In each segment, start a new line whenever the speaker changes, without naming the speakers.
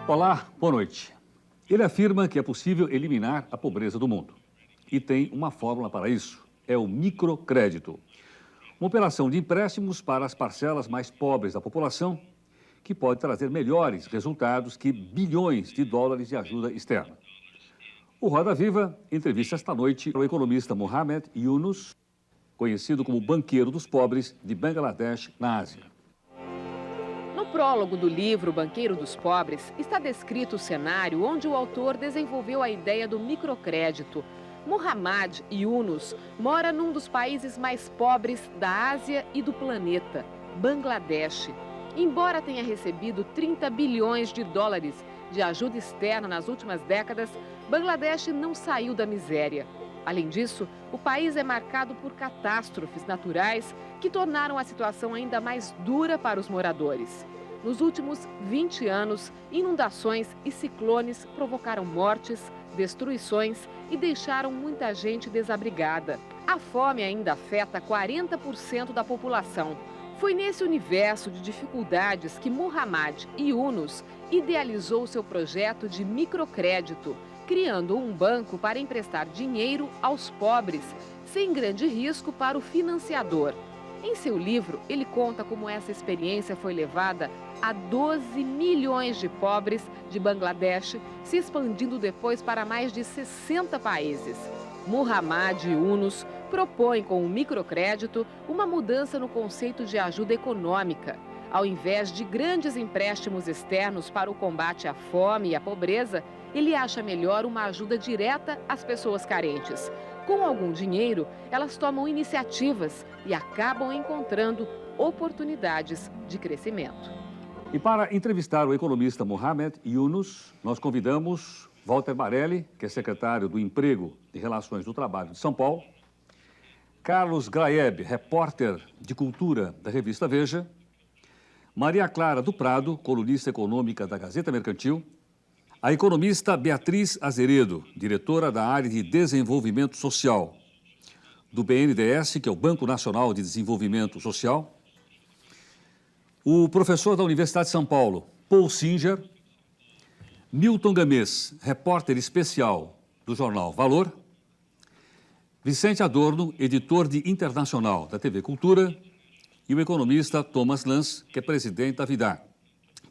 Olá, boa noite. Ele afirma que é possível eliminar a pobreza do mundo. E tem uma fórmula para isso. É o microcrédito. Uma operação de empréstimos para as parcelas mais pobres da população, que pode trazer melhores resultados que bilhões de dólares de ajuda externa. O Roda Viva entrevista esta noite o economista Mohamed Yunus, conhecido como banqueiro dos pobres de Bangladesh, na Ásia.
No prólogo do livro Banqueiro dos Pobres, está descrito o cenário onde o autor desenvolveu a ideia do microcrédito. Mohamed Yunus mora num dos países mais pobres da Ásia e do planeta, Bangladesh. Embora tenha recebido 30 bilhões de dólares de ajuda externa nas últimas décadas, Bangladesh não saiu da miséria. Além disso, o país é marcado por catástrofes naturais que tornaram a situação ainda mais dura para os moradores. Nos últimos 20 anos, inundações e ciclones provocaram mortes, destruições e deixaram muita gente desabrigada. A fome ainda afeta 40% da população. Foi nesse universo de dificuldades que Mohamed Yunus idealizou seu projeto de microcrédito, criando um banco para emprestar dinheiro aos pobres, sem grande risco para o financiador. Em seu livro, ele conta como essa experiência foi levada a 12 milhões de pobres de Bangladesh, se expandindo depois para mais de 60 países. Mohamed Yunus propõe com o microcrédito uma mudança no conceito de ajuda econômica. Ao invés de grandes empréstimos externos para o combate à fome e à pobreza, ele acha melhor uma ajuda direta às pessoas carentes. Com algum dinheiro, elas tomam iniciativas e acabam encontrando oportunidades de crescimento.
E para entrevistar o economista Mohamed Yunus, nós convidamos Walter Barelli, que é secretário do Emprego e Relações do Trabalho de São Paulo, Carlos Graeb, repórter de cultura da revista Veja, Maria Clara do Prado, colunista econômica da Gazeta Mercantil, a economista Beatriz Azeredo, diretora da área de Desenvolvimento Social do BNDES, que é o Banco Nacional de Desenvolvimento Social, o professor da Universidade de São Paulo, Paul Singer, Milton Gamês, repórter especial do jornal Valor, Vicente Adorno, editor de Internacional da TV Cultura, e o economista Thomas Lans, que é presidente da Viva,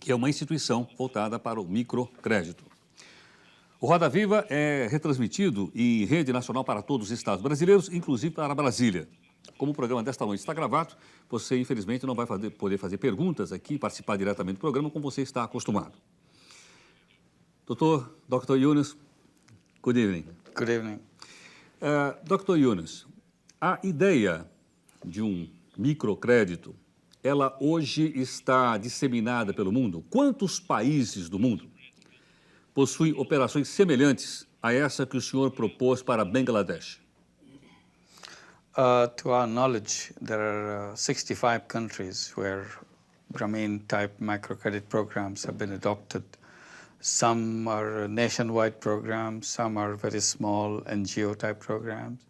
que é uma instituição voltada para o microcrédito. O Roda Viva é retransmitido em rede nacional para todos os estados brasileiros, inclusive para Brasília. Como o programa desta noite está gravado, você, infelizmente, não vai poder fazer perguntas aqui, participar diretamente do programa, como você está acostumado. Dr. Yunus, good evening.
Good evening.
Dr. Yunus, a ideia de um microcrédito, ela hoje está disseminada pelo mundo. Quantos países do mundo possuem operações semelhantes a essa que o senhor propôs para Bangladesh?
To our knowledge, there are 65 countries where Grameen-type microcredit programs have been adopted. Some are nationwide programs, some are very small NGO-type programs,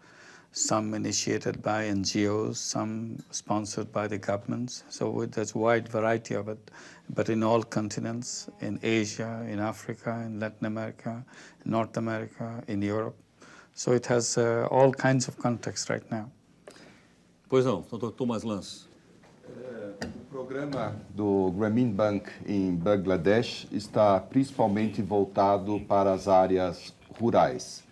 some initiated by NGOs, some sponsored by the governments. So there's a wide variety of it, but in all continents, in Asia, in Africa, in Latin America, in North America, in Europe. So it has all kinds of context right now.
Pois não, Dr. Thomas Lans.
O programa do Grameen Bank em Bangladesh está principalmente voltado para as áreas rurais.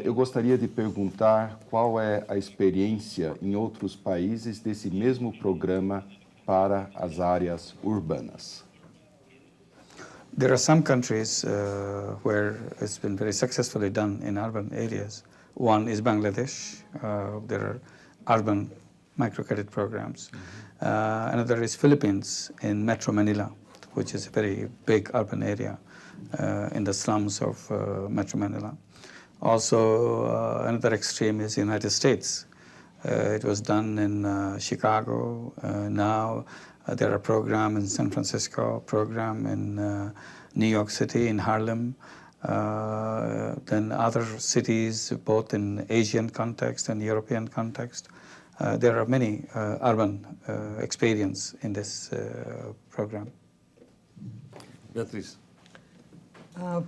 Eu gostaria de perguntar qual é a experiência em outros países desse mesmo programa para as áreas urbanas.
There are some countries where it's been very successfully done in urban areas. One is Bangladesh. There are urban microcredit programs. Another is Philippines in Metro Manila, which is a very big urban area in the slums of Metro Manila. Also, another extreme is the United States. It was done in Chicago. Now there are programs in San Francisco, program in New York City, in Harlem. Then other cities, both in Asian context and European context. There are many urban experience in this program.
Beatriz.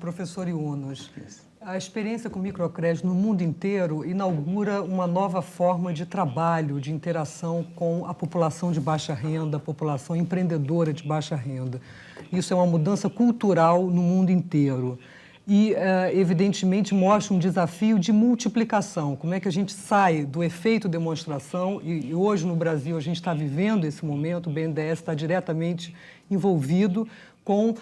Professor Yunus, a experiência com microcrédito no mundo inteiro inaugura uma nova forma de trabalho, de interação com a população de baixa renda, a população empreendedora de baixa renda. Isso é uma mudança cultural no mundo inteiro. E, evidentemente, mostra um desafio de multiplicação. Como é que a gente sai do efeito demonstração, e hoje no Brasil a gente está vivendo esse momento, o BNDES está diretamente envolvido com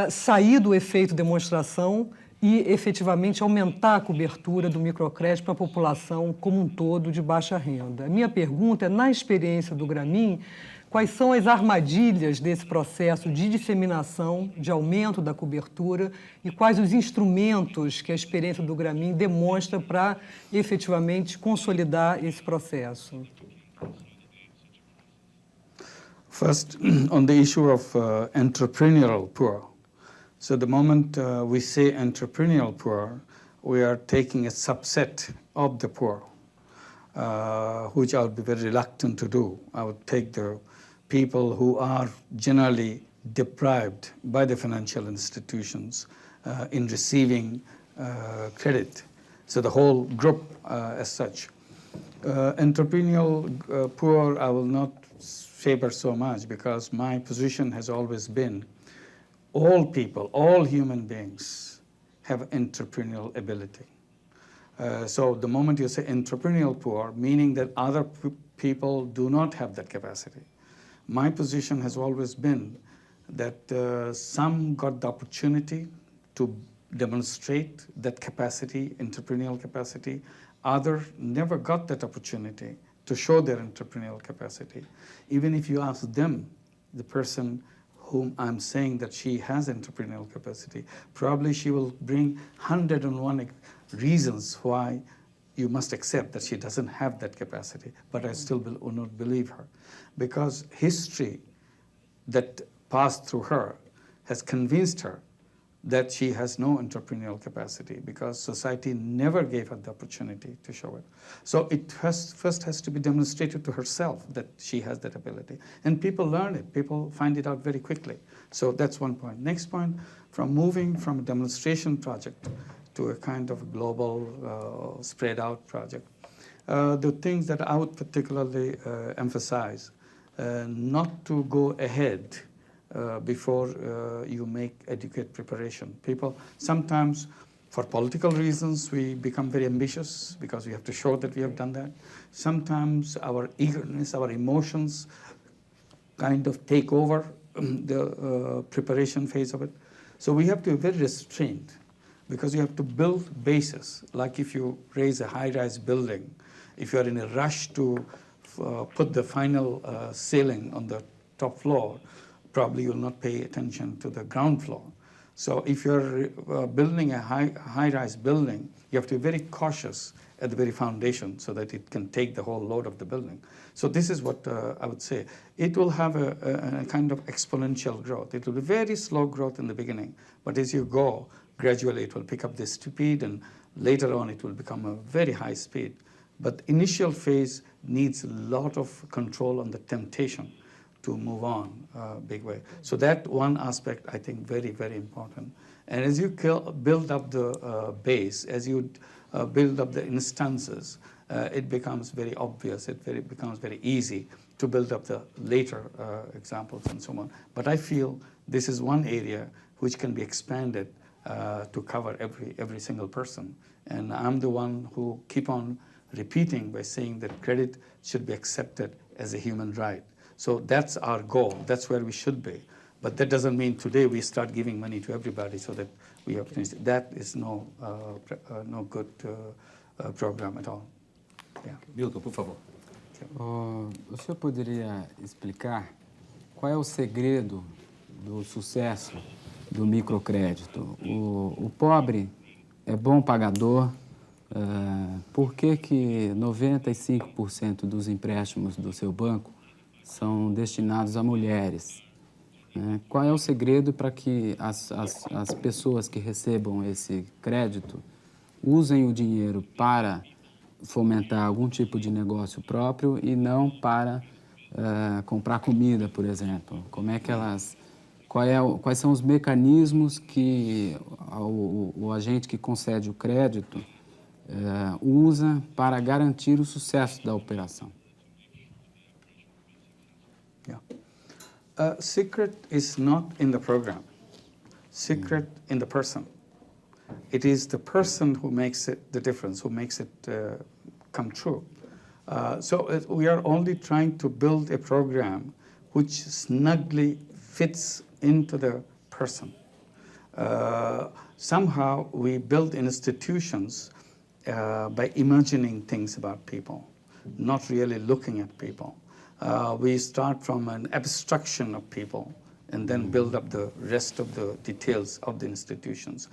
sair do efeito demonstração e, efetivamente, aumentar a cobertura do microcrédito para a população como um todo de baixa renda. A minha pergunta é, na experiência do Grameen, quais são as armadilhas desse processo de disseminação, de aumento da cobertura e quais os instrumentos que a experiência do Grameen demonstra para, efetivamente, consolidar esse processo?
First, on the issue of entrepreneurial poor. So the moment we say entrepreneurial poor, we are taking a subset of the poor, which I would be very reluctant to do. I would take the people who are generally deprived by the financial institutions in receiving credit. So the whole group as such. Entrepreneurial poor, I will not favor so much because my position has always been all people, all human beings have entrepreneurial ability. So the moment you say entrepreneurial poor, meaning that other people do not have that capacity. My position has always been that some got the opportunity to demonstrate that capacity, entrepreneurial capacity. Others never got that opportunity to show their entrepreneurial capacity. Even if you ask them, the person whom I'm saying that she has entrepreneurial capacity, probably she will bring 101 reasons why you must accept that she doesn't have that capacity, but I still will not believe her. Because history that passed through her has convinced her that she has no entrepreneurial capacity because society never gave her the opportunity to show it. So it first has to be demonstrated to herself that she has that ability. And people learn it, people find it out very quickly. So that's one point. Next point, from moving from a demonstration project to a kind of global spread out project. The things that I would particularly emphasize, not to go ahead before you make adequate preparation. People, sometimes for political reasons, we become very ambitious because we have to show that we have done that. Sometimes our eagerness, our emotions kind of take over the preparation phase of it. So we have to be very restrained because you have to build bases. Like if you raise a high-rise building, if you're in a rush to put the final ceiling on the top floor, probably you'll not pay attention to the ground floor. So if you're building a high-rise building, you have to be very cautious at the very foundation so that it can take the whole load of the building. So this is what I would say. It will have a kind of exponential growth. It will be very slow growth in the beginning, but as you go, gradually it will pick up the speed, and later on it will become a very high speed. But the initial phase needs a lot of control on the temptation to move on big way. So that one aspect, I think, very, very important. And as you build up the base, as you build up the instances, it becomes very obvious, it becomes very easy to build up the later examples and so on. But I feel this is one area which can be expanded to cover every single person. And I'm the one who keep on repeating by saying that credit should be accepted as a human right. So that's our goal. That's where we should be. But that doesn't mean today we start giving money to everybody so that we have finished. That is no good program at all. Yeah.
Milton, por favor.
O senhor poderia explicar qual é o segredo do sucesso do microcrédito? O pobre é bom pagador. Por que 95% dos empréstimos do seu banco são destinados a mulheres? Qual é o segredo para que as pessoas que recebam esse crédito usem o dinheiro para fomentar algum tipo de negócio próprio e não para comprar comida, por exemplo? Como é que elas quais são os mecanismos que o agente que concede o crédito usa para garantir o sucesso da operação.
Yeah. Secret is not in the program. Secret in the person. It is the person who makes it the difference, who makes it come true. We are only trying to build a program which snugly fits into the person. Somehow we build institutions by imagining things about people, not really looking at people. We start from an abstraction of people and then build up the rest of the details of the institutions.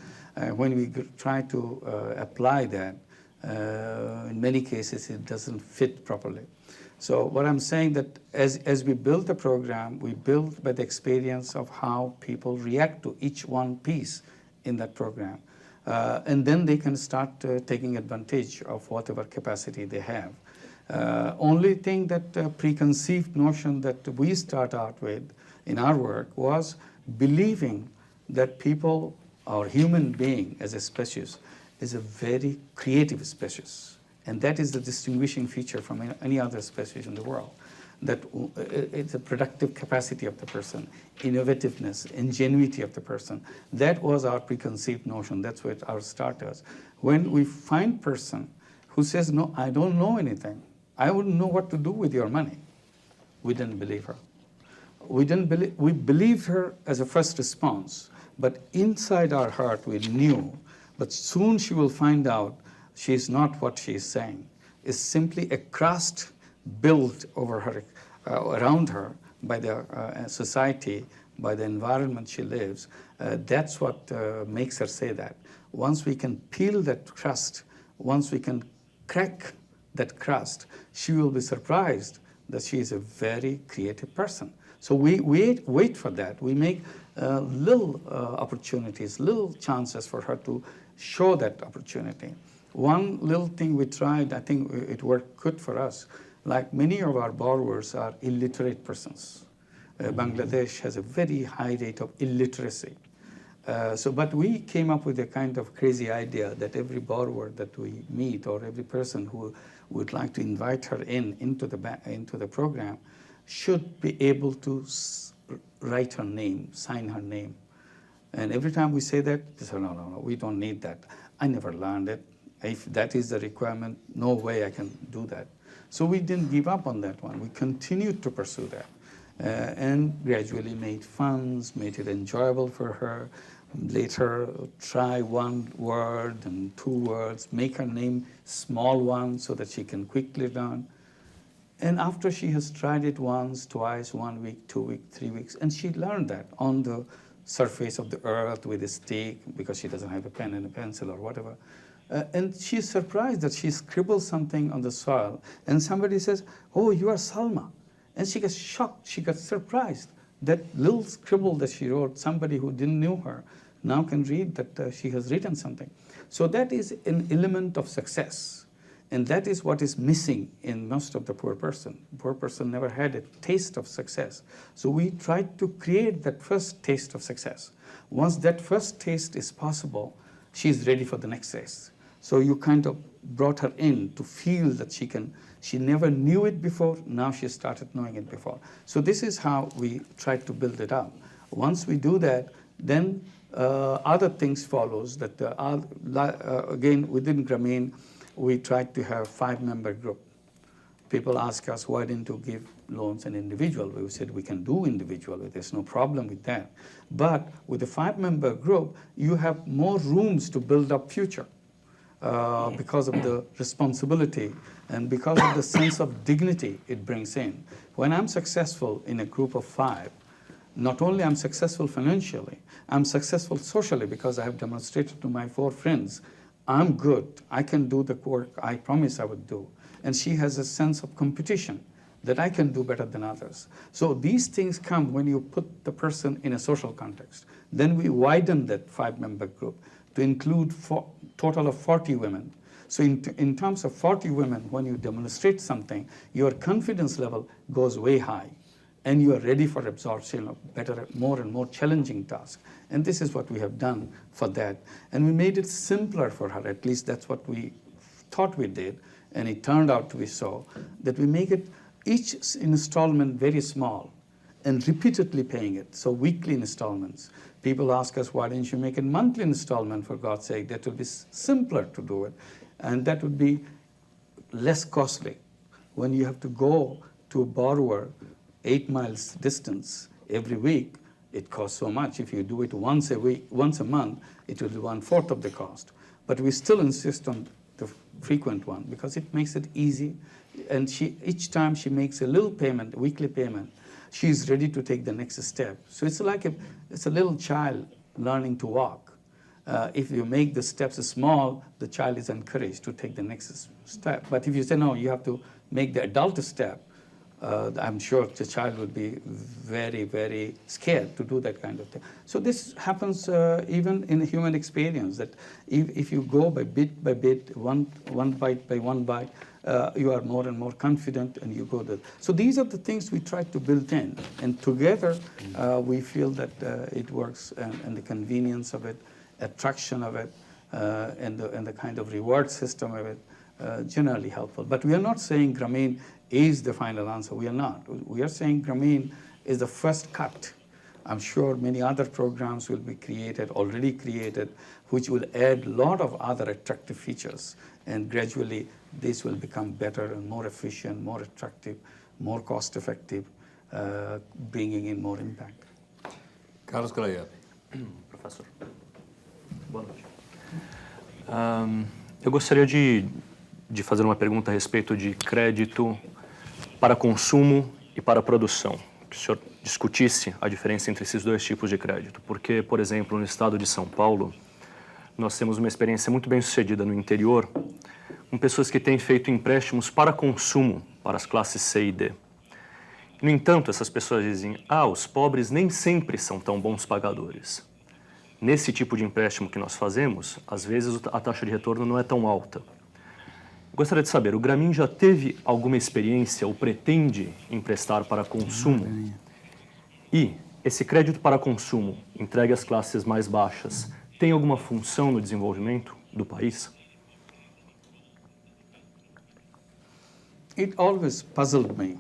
When we try to apply that, in many cases it doesn't fit properly. So what I'm saying that as we build the program, we build by the experience of how people react to each one piece in that program. And then they can start taking advantage of whatever capacity they have. Only thing that preconceived notion that we start out with in our work was believing that people, or human being as a species, is a very creative species. And that is the distinguishing feature from any other species in the world. That it's a productive capacity of the person, innovativeness, ingenuity of the person. That was our preconceived notion. That's what our start is. When we find person who says, no, I don't know anything. I wouldn't know what to do with your money. We didn't believe her. We believed her as a first response, but inside our heart we knew, but soon she will find out she's not what she's saying. It's simply a crust built over her, around her by the society, by the environment she lives. That's what makes her say that. Once we can peel that crust, once we can crack that crust, she will be surprised that she is a very creative person. So we wait for that. We make little opportunities, little chances for her to show that opportunity. One little thing we tried, I think it worked good for us. Like many of our borrowers are illiterate persons. Bangladesh has a very high rate of illiteracy. But we came up with a kind of crazy idea that every borrower that we meet, or every person who would like to invite her into the program, should be able to write her name, sign her name. And every time we say that, they say, no, we don't need that. I never learned it. If that is the requirement, no way I can do that. So we didn't give up on that one. We continued to pursue that and gradually made funds, made it enjoyable for her. Later, try one word and 2 words, make her name small one so that she can quickly learn. And after she has tried it once, twice, 1 week, 2 weeks, 3 weeks, and she learned that on the surface of the earth with a stick because she doesn't have a pen and a pencil or whatever. And she's surprised that she scribbles something on the soil and somebody says, oh, you are Salma. And she gets shocked, she gets surprised. That little scribble that she wrote, somebody who didn't know her now can read that she has written something. So that is an element of success. And that is what is missing in most of the poor person. Poor person never had a taste of success. So we tried to create that first taste of success. Once that first taste is possible, she's ready for the next taste. So you kind of brought her in to feel that she never knew it before, now she started knowing it before. So this is how we tried to build it up. Once we do that, then other things follows. That again, within Grameen, we tried to have 5-member group. People ask us, why didn't you give loans an individual? We said we can do individual, there's no problem with that. But with a 5-member group, you have more rooms to build up future because of the responsibility and because of the sense of dignity it brings in. When I'm successful in a group of 5, not only I'm successful financially, I'm successful socially because I have demonstrated to my 4 friends I'm good, I can do the work I promised I would do. And she has a sense of competition that I can do better than others. So these things come when you put the person in a social context. Then we widen that 5-member group to include total of 40 women. So in terms of 40 women, when you demonstrate something, your confidence level goes way high. and you are ready for absorption of better, more and more challenging tasks. And this is what we have done for that. And we made it simpler for her, at least that's what we thought we did, and it turned out to be so, that we make it each installment very small and repeatedly paying it, so weekly installments. People ask us, why didn't you make it monthly installment, for God's sake? That would be simpler to do it, and that would be less costly. When you have to go to a borrower 8 miles distance every week, it costs so much. If you do it once a week, once a month, it will be 1/4 of the cost. But we still insist on the frequent one because it makes it easy. And each time she makes a little payment, a weekly payment, she's ready to take the next step. So it's like it's a little child learning to walk. If you make the steps small, the child is encouraged to take the next step. But if you say, no, you have to make the adult step, I'm sure the child would be very, very scared to do that kind of thing. So this happens even in human experience, that if you go by bit, one bite by one bite, you are more and more confident, and you go there. So these are the things we try to build in, and together we feel that it works, and the convenience of it, attraction of it, and the kind of reward system of it, generally helpful. But we are not saying Grameen is the final answer. We are not. We are saying Grameen is the first cut. I'm sure many other programs will be created, already created, which will add a lot of other attractive features. And gradually, this will become better and more efficient, more attractive, more cost-effective, bringing in more impact.
Carlos Graeb.
Professor, boa noite. Eu gostaria de fazer uma pergunta a respeito de crédito para consumo e para produção. Que o senhor discutisse a diferença entre esses dois tipos de crédito. Porque, por exemplo, no estado de São Paulo, nós temos uma experiência muito bem sucedida no interior, com pessoas que têm feito empréstimos para consumo para as classes C e D. No entanto, essas pessoas dizem, os pobres nem sempre são tão bons pagadores. Nesse tipo de empréstimo que nós fazemos, às vezes a taxa de retorno não é tão alta. Gostaria de saber, o Grameen já teve alguma experiência ou pretende emprestar para consumo? E esse crédito para consumo, entregue às classes mais baixas, tem alguma função no desenvolvimento do país?
It always puzzled me,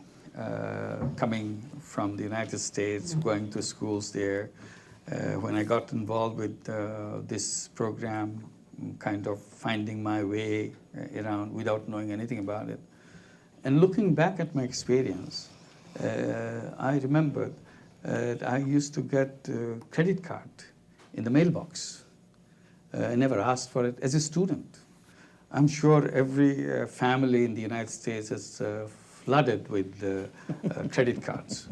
coming from the United States, going to schools there. When I got involved with this program, kind of finding my way around without knowing anything about it. And looking back at my experience, I remembered I used to get a credit card in the mailbox. I never asked for it as a student. I'm sure every family in the United States is flooded with credit cards.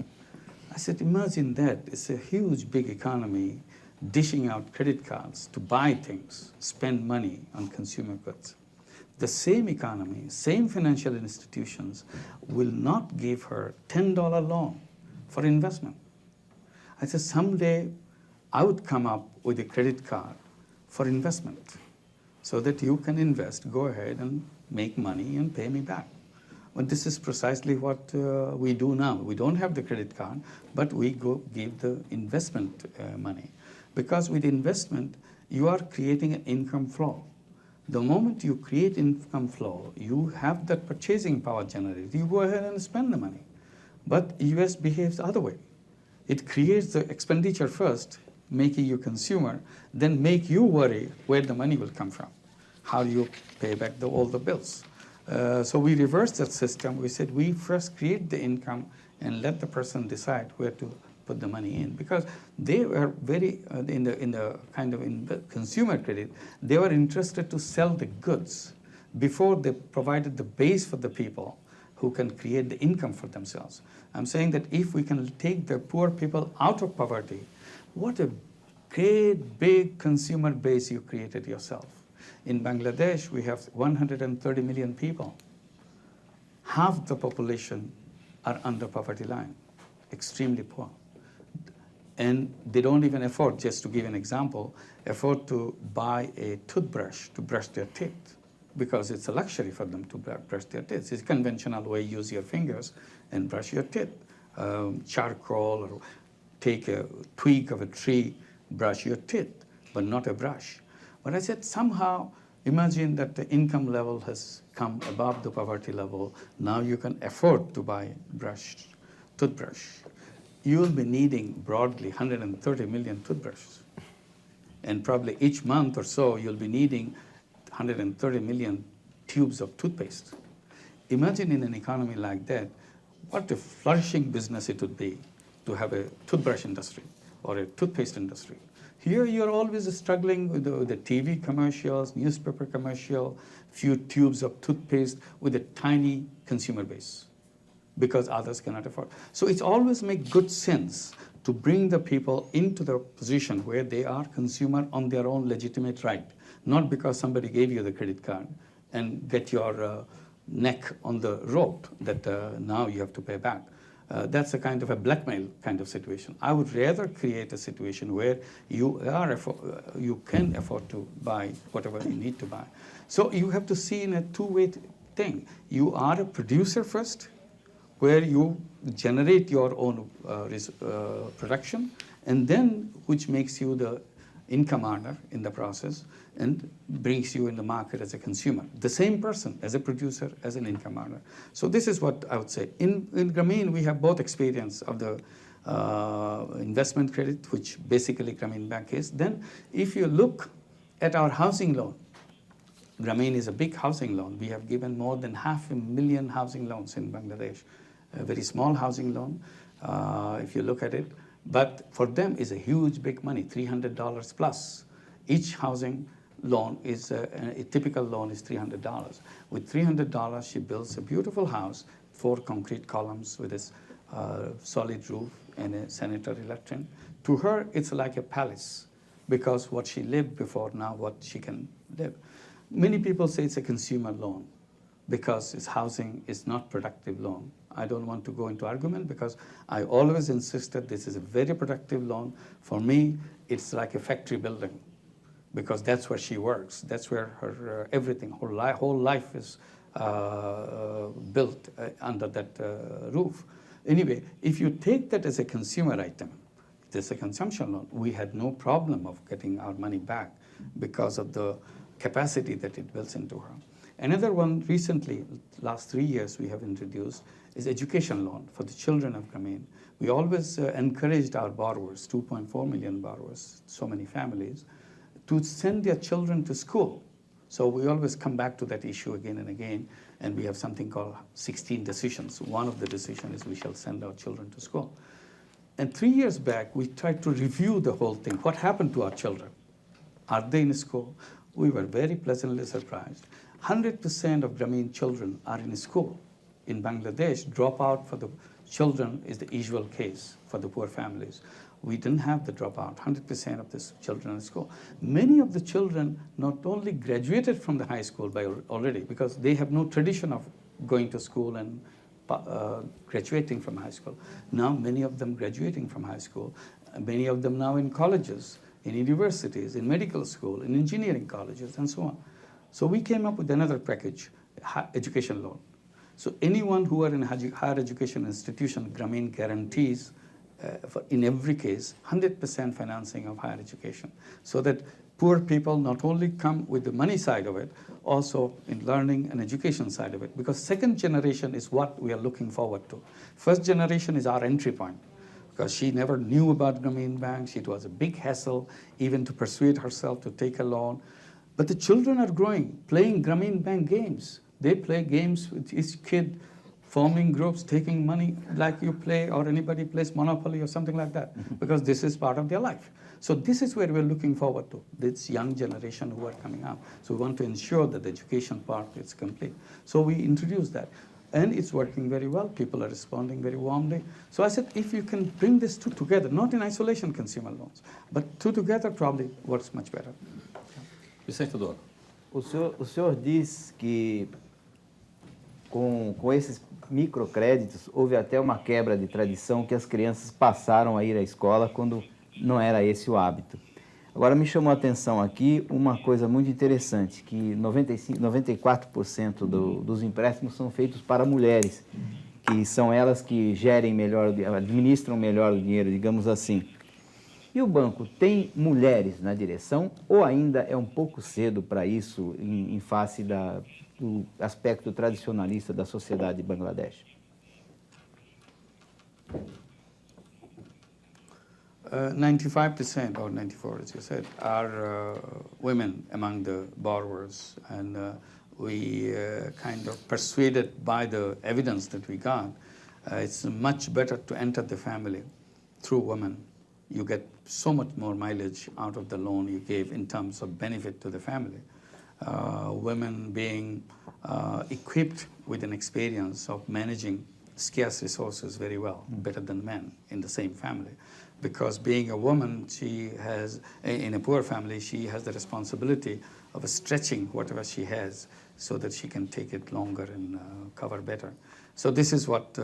I said, imagine that. It's a huge, big economy dishing out credit cards to buy things, spend money on consumer goods. The same economy, same financial institutions will not give her $10 loan for investment. I said, someday I would come up with a credit card for investment so that you can invest, go ahead and make money and pay me back. Well, this is precisely what we do now. We don't have the credit card, but we go give the investment money. Because with investment, you are creating an income flow. The moment you create income flow, you have that purchasing power generated. You go ahead and spend the money. But US behaves the other way. It creates the expenditure first, making you consumer, then make you worry where the money will come from. How do you pay back all the bills? So we reversed that system. We said we first create the income and let the person decide where to put the money in, because they were very in the kind of consumer credit, they were interested to sell the goods before they provided the base for the people who can create the income for themselves. I'm saying that if we can take the poor people out of poverty, what a great big consumer base you created yourself. In Bangladesh, we have 130 million people. Half the population are under poverty line, extremely poor. And they don't even afford, just to give an example, afford to buy a toothbrush to brush their teeth, because it's a luxury for them to brush their teeth. It's a conventional way, use your fingers and brush your teeth. charcoal or take a twig of a tree, brush your teeth, but not a brush. But I said, somehow, imagine that the income level has come above the poverty level. Now you can afford to buy toothbrush. You will be needing broadly 130 million toothbrushes. And probably each month or so, you'll be needing 130 million tubes of toothpaste. Imagine in an economy like that, what a flourishing business it would be to have a toothbrush industry or a toothpaste industry. Here you're always struggling with the TV commercials, newspaper commercial, few tubes of toothpaste with a tiny consumer base because others cannot afford. So it's always make good sense to bring the people into the position where they are consumer on their own legitimate right, not because somebody gave you the credit card and get your neck on the rope that now you have to pay back. That's a kind of a blackmail kind of situation. I would rather create a situation where you can afford to buy whatever you need to buy. So you have to see in a two-way thing. You are a producer first, where you generate your own production, and then which makes you the income earner in the process and brings you in the market as a consumer. The same person as a producer, as an income earner. So this is what I would say. In Grameen, we have both experience of the investment credit, which basically Grameen Bank is. Then if you look at our housing loan, Grameen is a big housing loan. We have given more than 500,000 housing loans in Bangladesh. A very small housing loan, if you look at it. But for them is a huge, big money, $300 plus. Each housing loan is, a typical loan is $300. With $300, she builds a beautiful house, 4 concrete columns with a solid roof and a sanitary latrine. To her, it's like a palace because what she lived before, now what she can live. Many people say it's a consumer loan because it's housing is not productive loan. I don't want to go into argument because I always insisted this is a very productive loan. For me, it's like a factory building because that's where she works. That's where her everything, her whole life is built under that roof. Anyway, if you take that as a consumer item, this is a consumption loan, we had no problem of getting our money back because of the capacity that it builds into her. Another one recently, last 3 years we have introduced is education loan for the children of Grameen. We always encouraged our borrowers, 2.4 million borrowers, so many families, to send their children to school. So we always come back to that issue again and again, and we have something called 16 decisions. One of the decisions is we shall send our children to school. And 3 years back, we tried to review the whole thing. What happened to our children? Are they in school? We were very pleasantly surprised. 100% of Grameen children are in school. In Bangladesh, dropout for the children is the usual case for the poor families. We didn't have the dropout, 100% of the children in school. Many of the children not only graduated from the high school by already, because they have no tradition of going to school and graduating from high school. Now many of them graduating from high school, many of them now in colleges, in universities, in medical school, in engineering colleges, and so on. So we came up with another package, education loan. So anyone who are in a higher education institution, Grameen guarantees in every case 100% financing of higher education, so that poor people not only come with the money side of it, also in learning and education side of it. Because second generation is what we are looking forward to. First generation is our entry point, because she never knew about Grameen Bank. It was a big hassle even to persuade herself to take a loan. But the children are growing, playing Grameen Bank games. They play games with each kid, forming groups, taking money like you play or anybody plays Monopoly or something like that, because this is part of their life. So this is where we're looking forward to, this young generation who are coming up. So we want to ensure that the education part is complete. So we introduced that. And it's working very well. People are responding very warmly. So I said, if you can bring this two together, not in isolation consumer loans, but two together probably works much better.
Vicente Doro.
O senhor diz que com esses microcréditos houve até uma quebra de tradição que as crianças passaram a ir à escola quando não era esse o hábito. Agora me chamou a atenção aqui uma coisa muito interessante, que 94% dos empréstimos são feitos para mulheres. que são elas que gerem melhor, administram melhor o dinheiro, digamos assim. E o banco tem mulheres na direção ou ainda é um pouco cedo para isso em face do aspecto tradicionalista da sociedade de Bangladesh?
95% or 94%, as you said, are women among the borrowers, and we kind of persuaded by the evidence that we got, it's much better to enter the family through women. You get so much more mileage out of the loan you gave in terms of benefit to the family. Women being equipped with an experience of managing scarce resources very well, better than men in the same family. Because being a woman, she has, in a poor family, she has the responsibility of stretching whatever she has so that she can take it longer and cover better. So this is what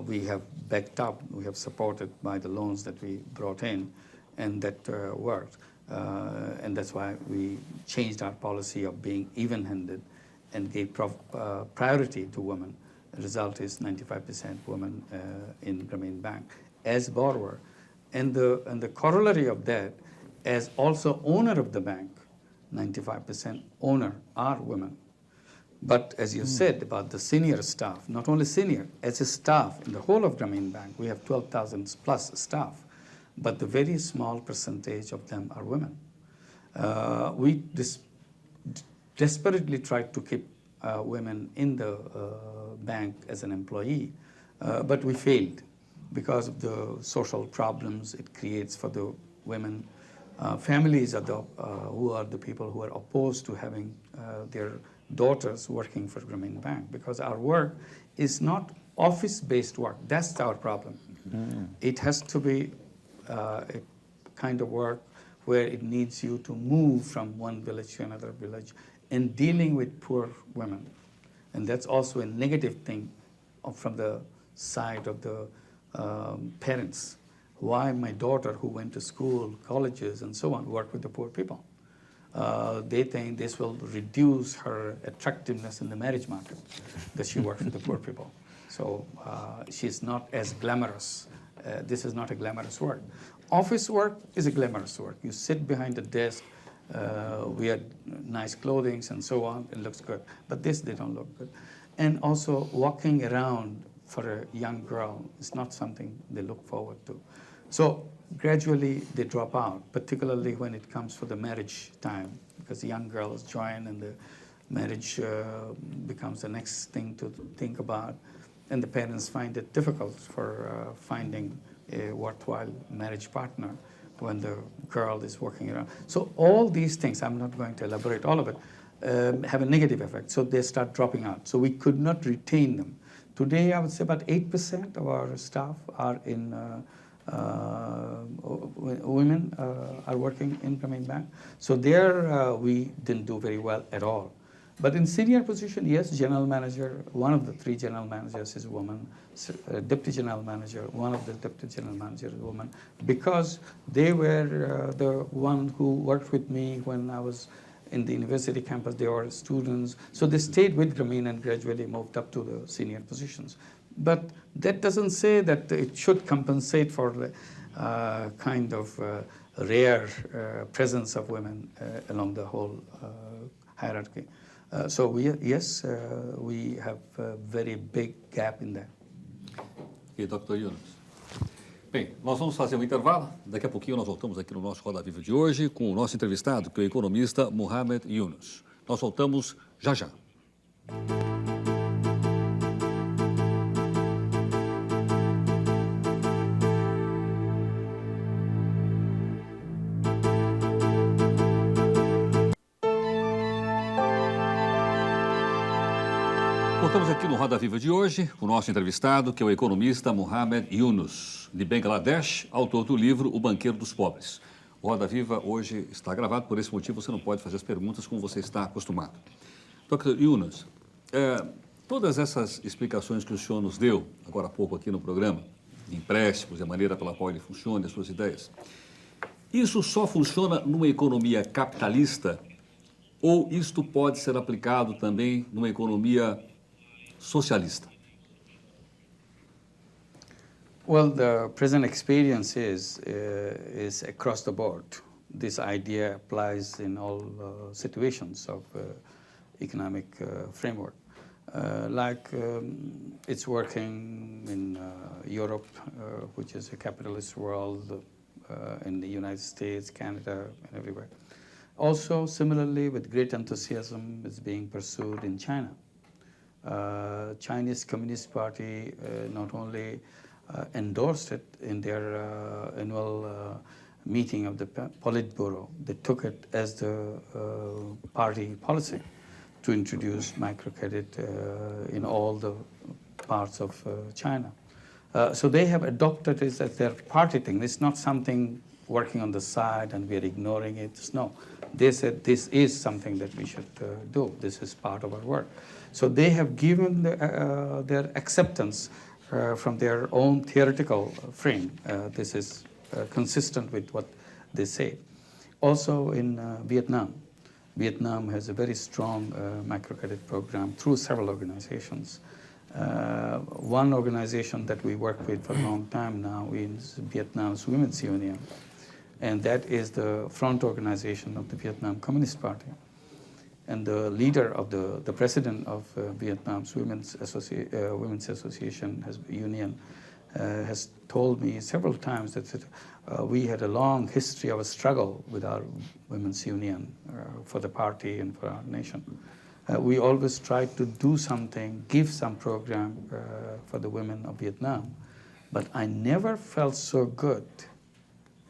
we have backed up, we have supported by the loans that we brought in, and that worked. And that's why we changed our policy of being even-handed and gave priority to women. The result is 95% women in Grameen Bank as borrower. And the corollary of that, as also owner of the bank, 95% owner are women. But as you said about the senior staff, not only senior, as a staff in the whole of Grameen Bank, we have 12,000 plus staff, but the very small percentage of them are women. We desperately tried to keep women in the bank as an employee, but we failed because of the social problems it creates for the women. Families are who are the people who are opposed to having their daughters working for Grameen Bank, because our work is not office-based work. That's our problem. It has to be a kind of work where it needs you to move from one village to another village and dealing with poor women. And that's also a negative thing from the side of the parents. Why my daughter, who went to school, colleges, and so on, work with the poor people? They think this will reduce her attractiveness in the marriage market, that she works with the poor people. So she's not as glamorous. This is not a glamorous work. Office work is a glamorous work. You sit behind a desk, wear nice clothing and so on, it looks good. But this, they don't look good. And also walking around for a young girl is not something they look forward to. So gradually they drop out, particularly when it comes for the marriage time, because the young girls join and the marriage becomes the next thing to think about. And the parents find it difficult for finding a worthwhile marriage partner when the girl is working around. So all these things, I'm not going to elaborate all of it, have a negative effect. So they start dropping out. So we could not retain them. Today, I would say about 8% of our staff are in, women are working in Grameen Bank. So there we didn't do very well at all. But in senior position, yes, general manager, one of the 3 general managers is a woman, deputy general manager, one of the deputy general managers is a woman, because they were the one who worked with me when I was in the university campus. They were students. So they stayed with Grameen and gradually moved up to the senior positions. But that doesn't say that it should compensate for the kind of rare presence of women along the whole hierarchy. So we have a very big gap in that.
E Dr. Yunus. Bem, nós vamos fazer um intervalo. Daqui a pouquinho nós voltamos aqui no nosso Roda Viva de hoje com o nosso entrevistado, que é o economista Mohamed Yunus. Nós voltamos já já. Voltamos aqui no Roda Viva de hoje com o nosso entrevistado, que é o economista Mohamed Yunus, de Bangladesh, autor do livro O Banqueiro dos Pobres. O Roda Viva hoje está gravado, por esse motivo você não pode fazer as perguntas como você está acostumado. Dr. Yunus, todas essas explicações que o senhor nos deu, agora há pouco aqui no programa, de empréstimos, a maneira pela qual ele funciona, as suas ideias, isso só funciona numa economia capitalista ou isto pode ser aplicado também numa economia socialista?
Well, the present experience is across the board. This idea applies in all situations of economic framework. It's working in Europe, which is a capitalist world, in the United States, Canada, and everywhere. Also, similarly, with great enthusiasm, is being pursued in China. Chinese Communist Party not only endorsed it in their annual meeting of the Politburo, they took it as the party policy to introduce microcredit in all the parts of China. So they have adopted it as their party thing. It's not something working on the side and we're ignoring it. No, they said this is something that we should do. This is part of our work. So they have given their acceptance from their own theoretical frame. This is consistent with what they say. Also in Vietnam. Vietnam has a very strong microcredit program through several organizations. One organization that we work with for a long time now is Vietnam's Women's Union, and that is the front organization of the Vietnam Communist Party. And the leader of the president of Vietnam's Women's Association Union has told me several times that we had a long history of a struggle with our women's union for the party and for our nation. We always tried to do something, give some program for the women of Vietnam, but I never felt so good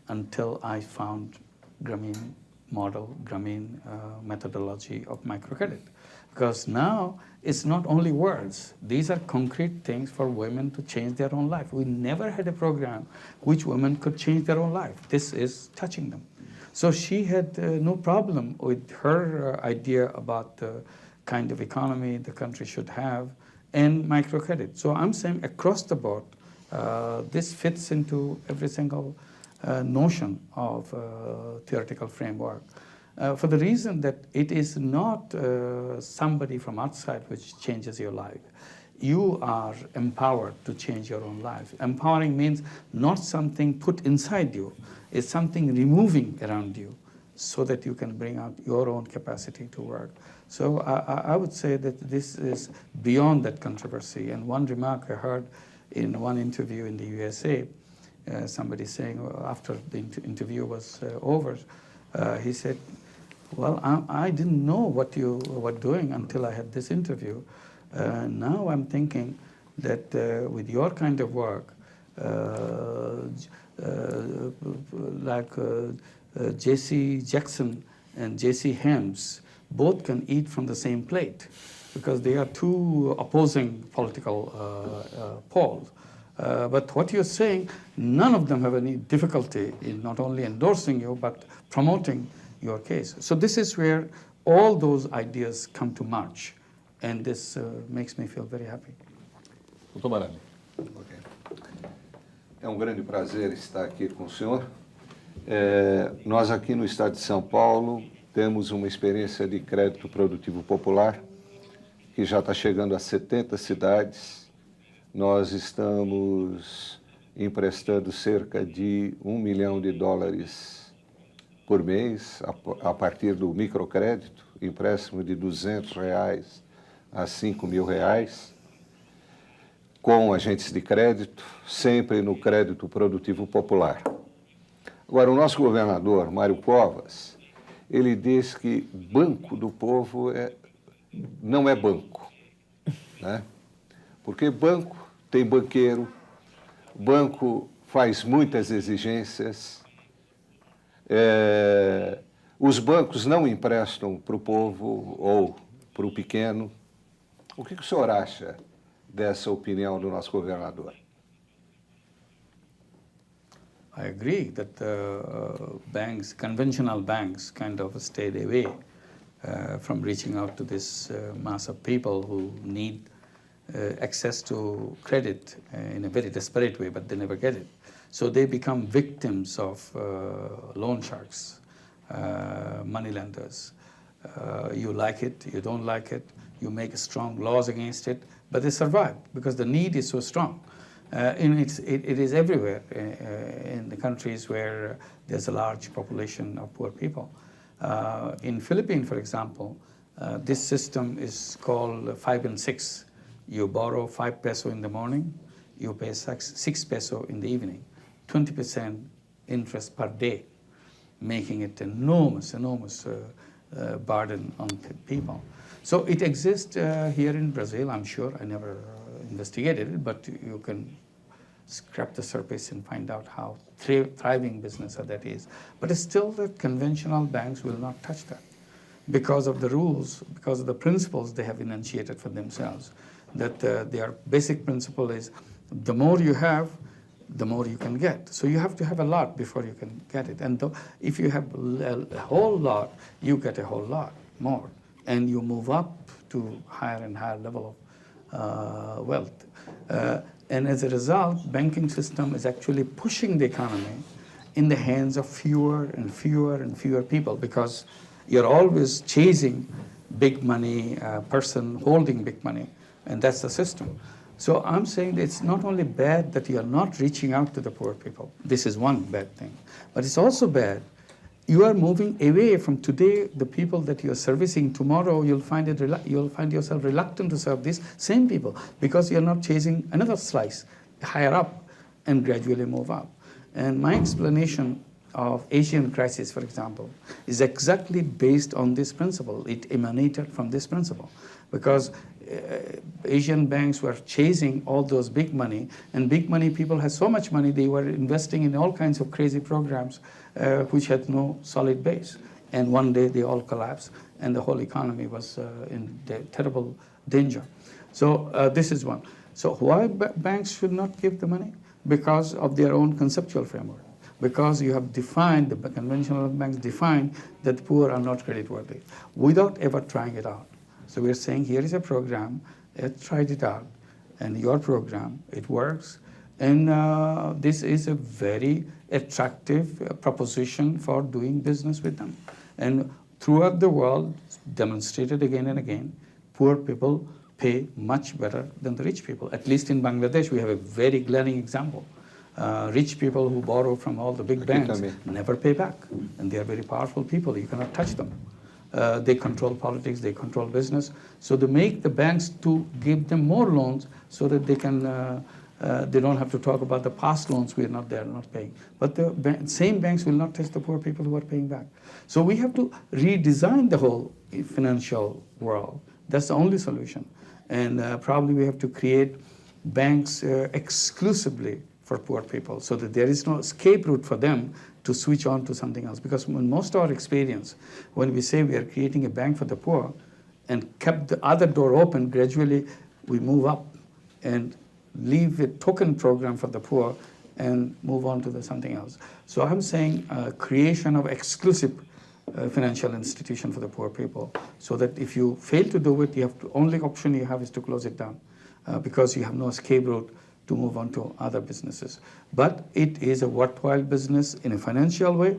until I found Grameen model, Grameen methodology of microcredit. Because now it's not only words. These are concrete things for women to change their own life. We never had a program which women could change their own life. This is touching them. So she had no problem with her idea about the kind of economy the country should have and microcredit. So I'm saying across the board, this fits into every single notion of theoretical framework. For the reason that it is not somebody from outside which changes your life. You are empowered to change your own life. Empowering means not something put inside you. It's something removing around you so that you can bring out your own capacity to work. So I would say that this is beyond that controversy. And one remark I heard in one interview in the USA, somebody saying after the interview was over, he said, well, I didn't know what you were doing until I had this interview. Now I'm thinking that with your kind of work, like J.C. Jackson and J.C. Helms, both can eat from the same plate because they are two opposing political poles. But what you're saying, none of them have any difficulty in not only endorsing you, but promoting your case. So this is where all those ideas come to march. And this makes me feel very happy.
Doutor Marani.
Okay. É um grande prazer estar aqui com o senhor. Nós aqui no estado de São Paulo temos uma experiência de crédito produtivo popular que já está chegando a 70 cidades. Nós estamos emprestando cerca de $1 milhão por mês a partir do microcrédito, empréstimo de R$200 a R$5.000, com agentes de crédito, sempre no crédito produtivo popular. Agora, o nosso governador, Mário Covas, ele diz que Banco do Povo não é banco, né? Porque banco tem banqueiro, banco faz muitas exigências, os bancos não emprestam para o povo ou para o pequeno. O que o senhor acha dessa opinião do nosso governador?
I agree that banks, conventional banks, kind of stayed away from reaching out to this mass of people who need access to credit in a very desperate way, but they never get it. So they become victims of loan sharks, moneylenders. You like it, you don't like it, you make strong laws against it, but they survive because the need is so strong. It is everywhere in the countries where there's a large population of poor people. In Philippines, for example, this system is called 5 and 6. You borrow 5 peso in the morning, you pay 6 peso in the evening, 20% interest per day, making it enormous burden on people. So it exists here in Brazil, I'm sure. I never investigated it, but you can scrap the surface and find out how thriving business that is. But it's still the conventional banks will not touch that because of the rules, because of the principles they have enunciated for themselves. That their basic principle is the more you have, the more you can get. So you have to have a lot before you can get it. And if you have a whole lot, you get a whole lot more. And you move up to higher and higher level of wealth. And as a result, banking system is actually pushing the economy in the hands of fewer and fewer and fewer people because you're always chasing big money, person holding big money, and that's the system. So I'm saying that it's not only bad that you're not reaching out to the poor people. This is one bad thing. But it's also bad you are moving away from today the people that you are servicing. Tomorrow you'll find yourself reluctant to serve these same people because you're not chasing another slice higher up and gradually move up. And my explanation of Asian crisis, for example, is exactly based on this principle. It emanated from this principle because Asian banks were chasing all those big money, and big money people had so much money they were investing in all kinds of crazy programs which had no solid base. And one day they all collapsed and the whole economy was in terrible danger. So this is one. So why banks should not give the money? Because of their own conceptual framework. Because you have defined, the conventional banks define that the poor are not creditworthy without ever trying it out. So we're saying here is a program, let's try it out, and your program, it works. And this is a very attractive proposition for doing business with them. And throughout the world, demonstrated again and again, poor people pay much better than the rich people. At least in Bangladesh, we have a very glaring example. Rich people who borrow from all the big banks never pay back. And they are very powerful people. You cannot touch them. They control politics, they control business. So they make the banks to give them more loans so that they can, they don't have to talk about the past loans we are not there, not paying. But the same banks will not touch the poor people who are paying back. So we have to redesign the whole financial world. That's the only solution. And probably we have to create banks exclusively for poor people so that there is no escape route for them to switch on to something else. Because in most of our experience, when we say we are creating a bank for the poor and kept the other door open, gradually we move up and leave a token program for the poor and move on to something else. So I'm saying creation of exclusive financial institution for the poor people so that if you fail to do it, you have to, only option you have is to close it down because you have no escape route to move on to other businesses. But it is a worthwhile business in a financial way.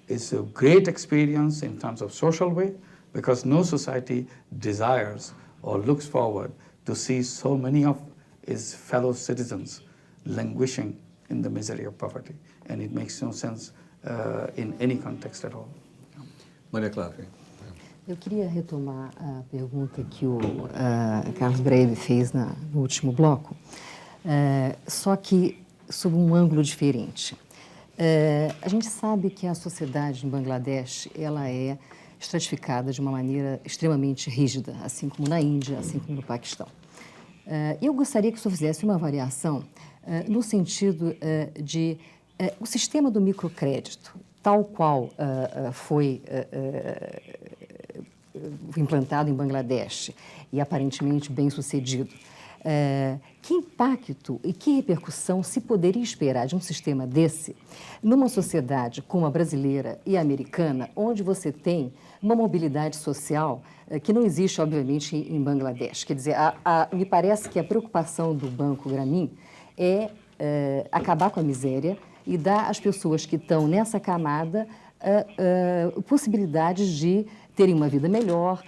It's a great experience in terms of social way because no society desires or looks forward to see so many of its fellow citizens languishing in the misery of poverty. And it makes no sense in any context at all.
Maria Clara.
Eu queria retomar a pergunta que o Carlos Breve fez no último bloco. Só que sob um ângulo diferente. A gente sabe que a sociedade em Bangladesh ela é estratificada de uma maneira extremamente rígida, assim como na Índia, assim como no Paquistão. Eu gostaria que o senhor fizesse uma avaliação no sentido de o sistema do microcrédito, tal qual foi implantado em Bangladesh e aparentemente bem sucedido. Que impacto e que repercussão se poderia esperar de um sistema desse numa sociedade como a brasileira e a americana, onde você tem uma mobilidade social que não existe, obviamente, em Bangladesh? Quer dizer, me parece que a preocupação do Banco Grameen é acabar com a miséria e dar às pessoas que estão nessa camada possibilidades de terem uma vida melhor,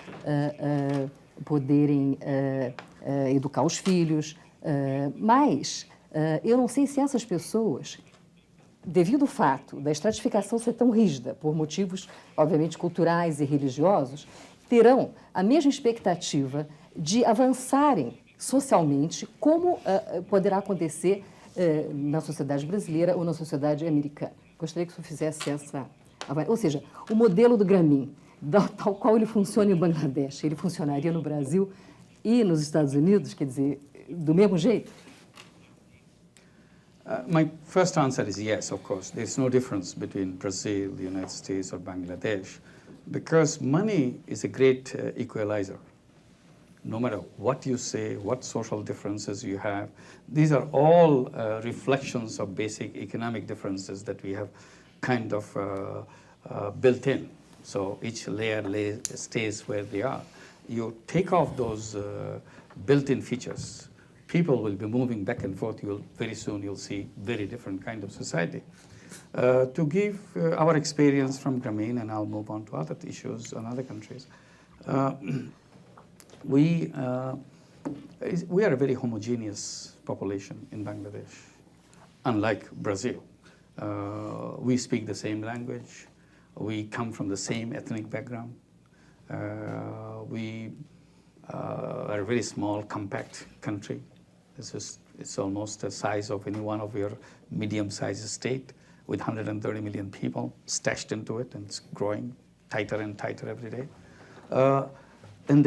poderem educar os filhos, mas Eu não sei se essas pessoas, devido ao fato da estratificação ser tão rígida, por motivos, obviamente, culturais e religiosos, terão a mesma expectativa de avançarem socialmente, como poderá acontecer na sociedade brasileira ou na sociedade americana. Gostaria que o senhor fizesse essa avaliação. Ou seja, o modelo do Grameen, tal qual ele funciona em Bangladesh, ele funcionaria no Brasil e nos Estados Unidos, quer dizer, do mesmo jeito?
My first answer is yes, of course. There's no difference between Brazil, the United States, or Bangladesh, because money is a great equalizer. No matter what you say, what social differences you have, these are all reflections of basic economic differences that we have kind of built in. So each layer stays where they are. You take off those built-in features, people will be moving back and forth. Very soon you'll see very different kind of society. To give our experience from Grameen, and I'll move on to other issues in other countries, we are a very homogeneous population in Bangladesh, unlike Brazil. We speak the same language. We come from the same ethnic background. We are a very small, compact country. It's almost the size of any one of your medium-sized state with 130 million people stashed into it, and it's growing tighter and tighter every day. In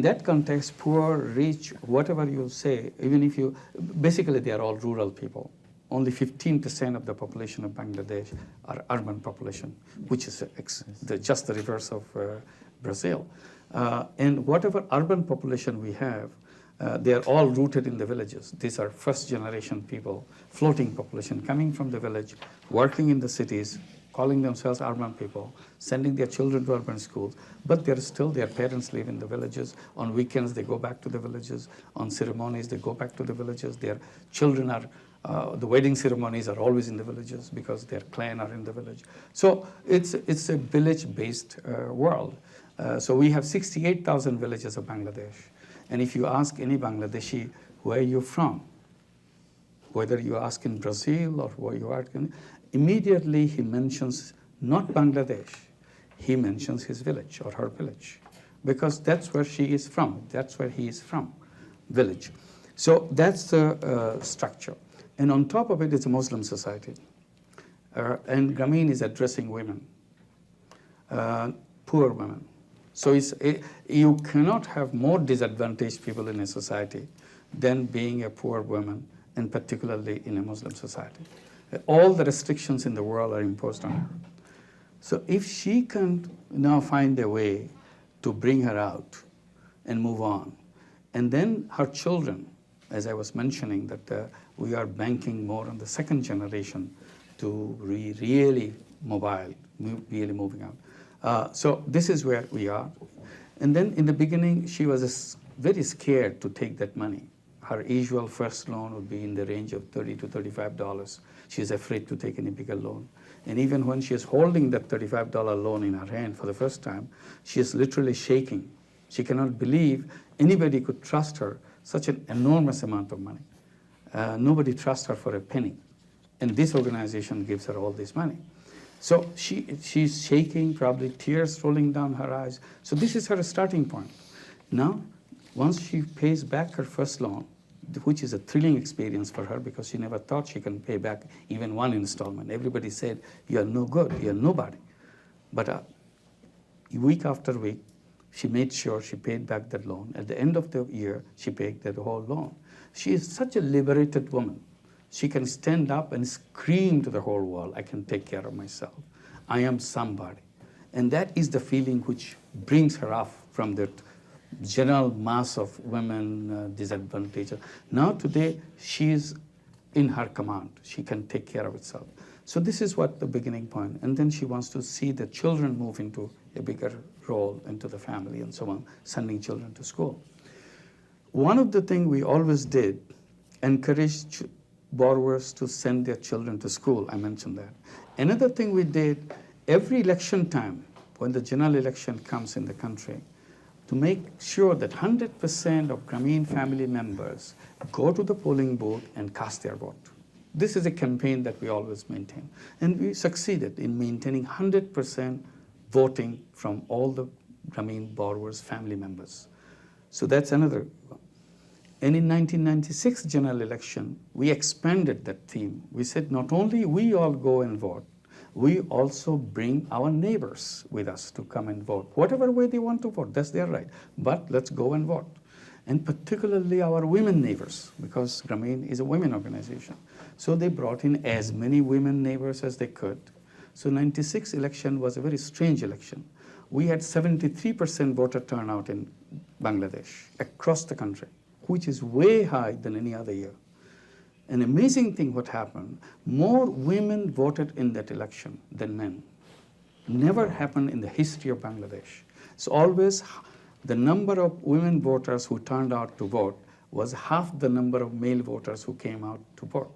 that context, poor, rich, whatever you say, even if you, basically they are all rural people. Only 15% of the population of Bangladesh are urban population, which is just the reverse of Brazil. And whatever urban population we have, they are all rooted in the villages. These are first generation people, floating population, coming from the village, working in the cities, calling themselves urban people, sending their children to urban schools, but their parents live in the villages. On weekends, they go back to the villages. On ceremonies, they go back to the villages. Their children are, the wedding ceremonies are always in the villages because their clan are in the village. So it's a village-based world. So we have 68,000 villages of Bangladesh. And if you ask any Bangladeshi, where are you from? Whether you ask in Brazil or where you are, immediately he mentions not Bangladesh, he mentions his village or her village, because that's where she is from, that's where he is from, village. So that's the structure. And on top of it is a Muslim society. And Grameen is addressing women, poor women. So you cannot have more disadvantaged people in a society than being a poor woman, and particularly in a Muslim society. All the restrictions in the world are imposed on her. So if she can now find a way to bring her out and move on, and then her children, as I was mentioning, that we are banking more on the second generation to really mobile, really moving out. So this is where we are. And then in the beginning, she was very scared to take that money. Her usual first loan would be in the range of $30 to $35. She's afraid to take any bigger loan. And even when she is holding that $35 loan in her hand for the first time, she is literally shaking. She cannot believe anybody could trust her such an enormous amount of money. Nobody trusts her for a penny. And this organization gives her all this money. So she's shaking, probably tears rolling down her eyes. So this is her starting point. Now, once she pays back her first loan, which is a thrilling experience for her because she never thought she can pay back even one installment. Everybody said, you are no good, you are nobody. But week after week, she made sure she paid back that loan. At the end of the year, she paid the whole loan. She is such a liberated woman. She can stand up and scream to the whole world, I can take care of myself. I am somebody. And that is the feeling which brings her off from that general mass of women disadvantaged. Now today, she is in her command. She can take care of herself. So this is what the beginning point. And then she wants to see the children move into a bigger role into the family and so on, sending children to school. One of the things we always did, encouraged borrowers to send their children to school. I mentioned that. Another thing we did, every election time, when the general election comes in the country, to make sure that 100% of Grameen family members go to the polling booth and cast their vote. This is a campaign that we always maintain. And we succeeded in maintaining 100% voting from all the Grameen borrowers' family members. So that's another one. And in 1996 general election, we expanded that theme. We said not only we all go and vote, we also bring our neighbors with us to come and vote. Whatever way they want to vote, that's their right. But let's go and vote. And particularly our women neighbors, because Grameen is a women organization. So they brought in as many women neighbors as they could. So 96 election was a very strange election. We had 73% voter turnout in Bangladesh, across the country, which is way high than any other year. An amazing thing what happened, more women voted in that election than men. Never happened in the history of Bangladesh. It's always the number of women voters who turned out to vote was half the number of male voters who came out to vote.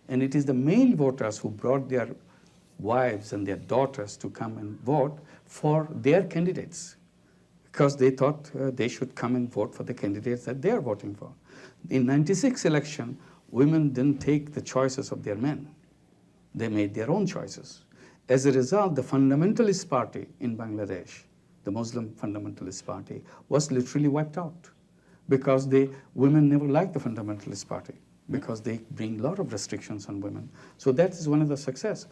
And it is the male voters who brought their wives and their daughters to come and vote for their candidates, because they thought they should come and vote for the candidates that they are voting for. In 96 election, women didn't take the choices of their men. They made their own choices. As a result, the fundamentalist party in Bangladesh, the Muslim fundamentalist party, was literally wiped out, because women never liked the fundamentalist party, because they bring a lot of restrictions on women. So that is one of the success.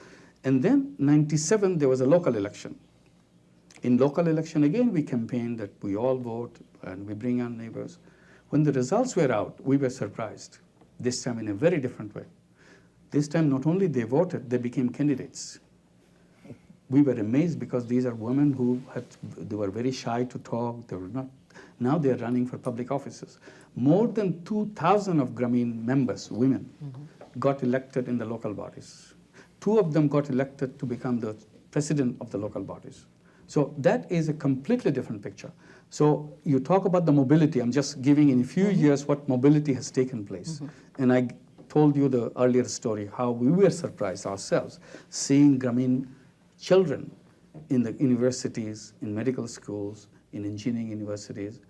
And then 97, there was a local election. In local election, again, we campaigned that we all vote and we bring our neighbors. When the results were out, we were surprised, this time in a very different way. This time, not only they voted, they became candidates. We were amazed, because these are women who they were very shy to talk. They were not. Now they are running for public offices. More than 2,000 of Grameen members, women, got elected in the local bodies. 2 of them got elected to become the president of the local bodies. So that is a completely different picture. So you talk about the mobility. I'm just giving in a few years what mobility has taken place. And I told you the earlier story, how we were surprised ourselves seeing Grameen children in the universities, in medical schools, in engineering universities,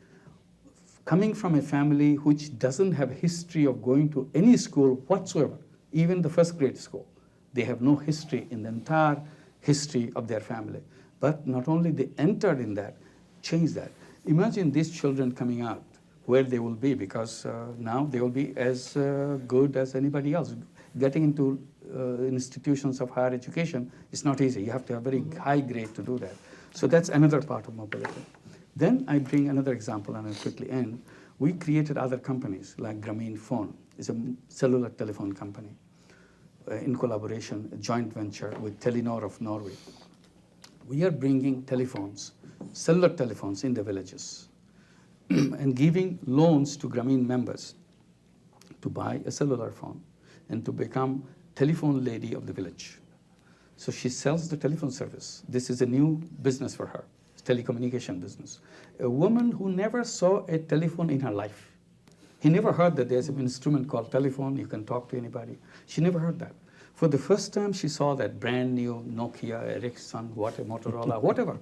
coming from a family which doesn't have a history of going to any school whatsoever, even the first grade school. They have no history in the entire history of their family. But not only they entered in that, changed that. Imagine these children coming out, where they will be, because now they will be as good as anybody else. Getting into institutions of higher education is not easy. You have to have very high grade to do that. So that's another part of mobility. Then I bring another example, and I'll quickly end. We created other companies like Grameen Phone. It's a cellular telephone company in collaboration, a joint venture with Telenor of Norway. We are bringing telephones, cellular telephones in the villages and giving loans to Grameen members to buy a cellular phone and to become telephone lady of the village. So she sells the telephone service. This is a new business for her, telecommunication business. A woman who never saw a telephone in her life. He never heard that there's an instrument called telephone, you can talk to anybody. She never heard that. For the first time, she saw that brand new Nokia, Ericsson, Motorola, whatever.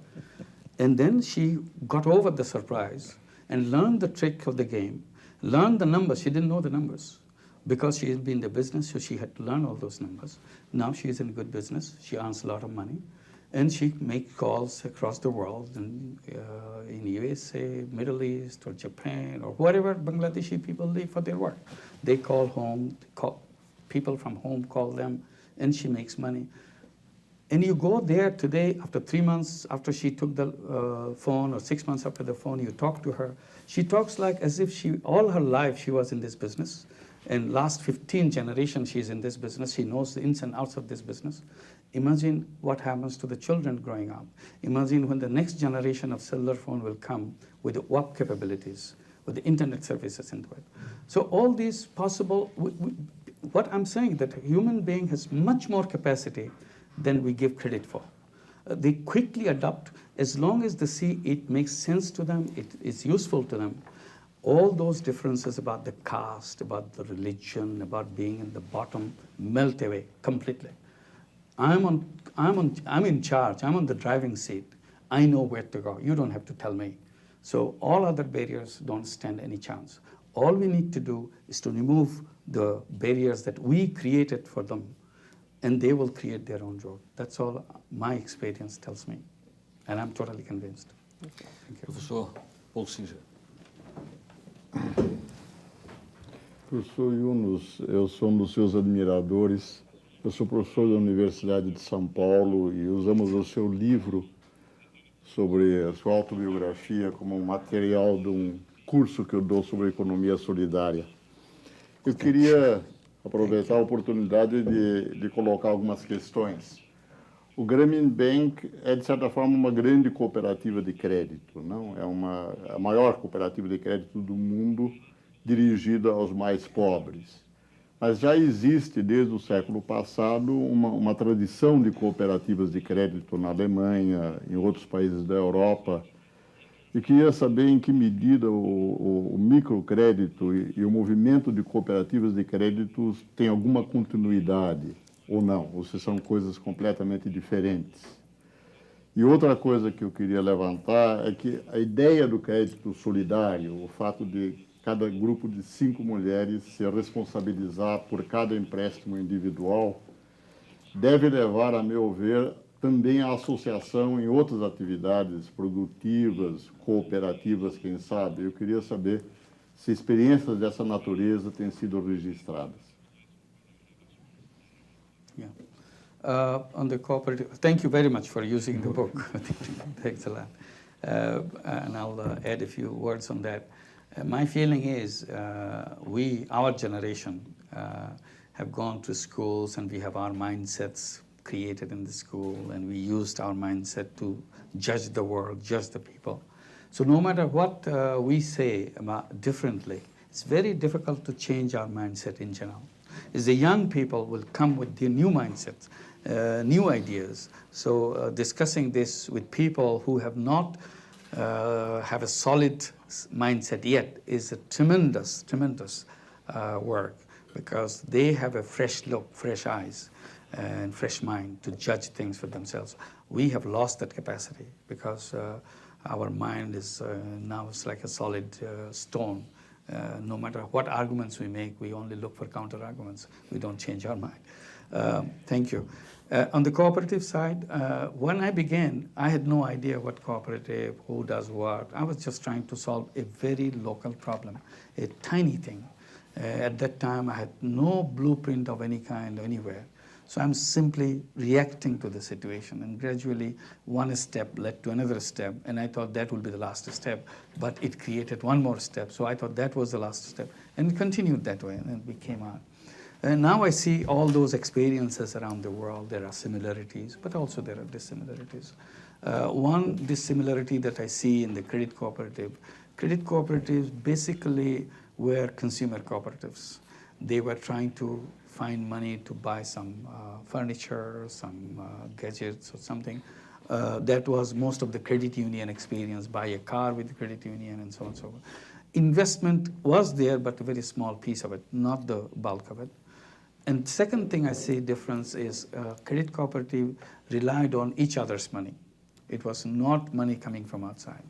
And then she got over the surprise and learned the trick of the game, learned the numbers. She didn't know the numbers because she had been in the business, so she had to learn all those numbers. Now she is in good business. She earns a lot of money. And she makes calls across the world, and in USA, Middle East, or Japan, or wherever Bangladeshi people live for their work. They call home, people from home call them, and she makes money. And you go there today, after 3 months after she took the phone, or 6 months after the phone, you talk to her. She talks like as if all her life she was in this business. And last 15 generations she's in this business. She knows the ins and outs of this business. Imagine what happens to the children growing up. Imagine when the next generation of cellular phone will come with the web capabilities, with the internet services into it. So all these possible, what I'm saying that a human being has much more capacity than we give credit for. They quickly adopt as long as they see it makes sense to them, it is useful to them. All those differences about the caste, about the religion, about being in the bottom melt away completely. I'm in charge. I'm on the driving seat. I know where to go. You don't have to tell me. So all other barriers don't stand any chance. All we need to do is to remove the barriers that we created for them, and they will create their own road. That's all my experience tells me, and I'm totally convinced. Thank you.
Professor Paul Singer.
Professor Yunus, eu sou um dos seus admiradores. Eu sou professor da Universidade de São Paulo e usamos o seu livro sobre a sua autobiografia como material de um curso que eu dou sobre economia solidária. Eu queria aproveitar a oportunidade de colocar algumas questões. O Grameen Bank é, de certa forma, uma grande cooperativa de crédito, não? É a maior cooperativa de crédito do mundo dirigida aos mais pobres. Mas já existe, desde o século passado, uma tradição de cooperativas de crédito na Alemanha, em outros países da Europa, e queria saber em que medida o microcrédito e o movimento de cooperativas de créditos tem alguma continuidade ou não, ou se são coisas completamente diferentes. E outra coisa que eu queria levantar é que a ideia do crédito solidário, o fato de cada grupo de 5 mulheres se responsabilizar por cada empréstimo individual, deve levar, a meu ver, também a associação em outras atividades produtivas, cooperativas, quem sabe. Eu queria saber se experiências dessa natureza têm sido registradas.
Yeah. On the cooperative, thank you very much for using the book. Thanks a lot. And I'll add a few words on that. My feeling is our generation, have gone to schools and we have our mindsets created in the school, and we used our mindset to judge the world, judge the people. So no matter what we say about differently, it's very difficult to change our mindset in general. Is the young people will come with their new mindsets, new ideas. So discussing this with people who have not have a solid mindset yet is a tremendous work, because they have a fresh look, fresh eyes, and fresh mind to judge things for themselves. We have lost that capacity because our mind is now it's like a solid stone. No matter what arguments we make, we only look for counter arguments. We don't change our mind. Thank you. On the cooperative side, when I began, I had no idea what cooperative, who does what. I was just trying to solve a very local problem, a tiny thing. At that time, I had no blueprint of any kind anywhere. So I'm simply reacting to the situation, and gradually one step led to another step, and I thought that would be the last step, but it created one more step. So I thought that was the last step, and it continued that way, and we came on. And now I see all those experiences around the world. There are similarities, but also there are dissimilarities. One dissimilarity that I see in the credit cooperatives basically were consumer cooperatives. They were trying to find money to buy some furniture, some gadgets or something. That was most of the credit union experience, buy a car with the credit union and so on and so forth. Investment was there, but a very small piece of it, not the bulk of it. And second thing I see difference is credit cooperative relied on each other's money. It was not money coming from outside.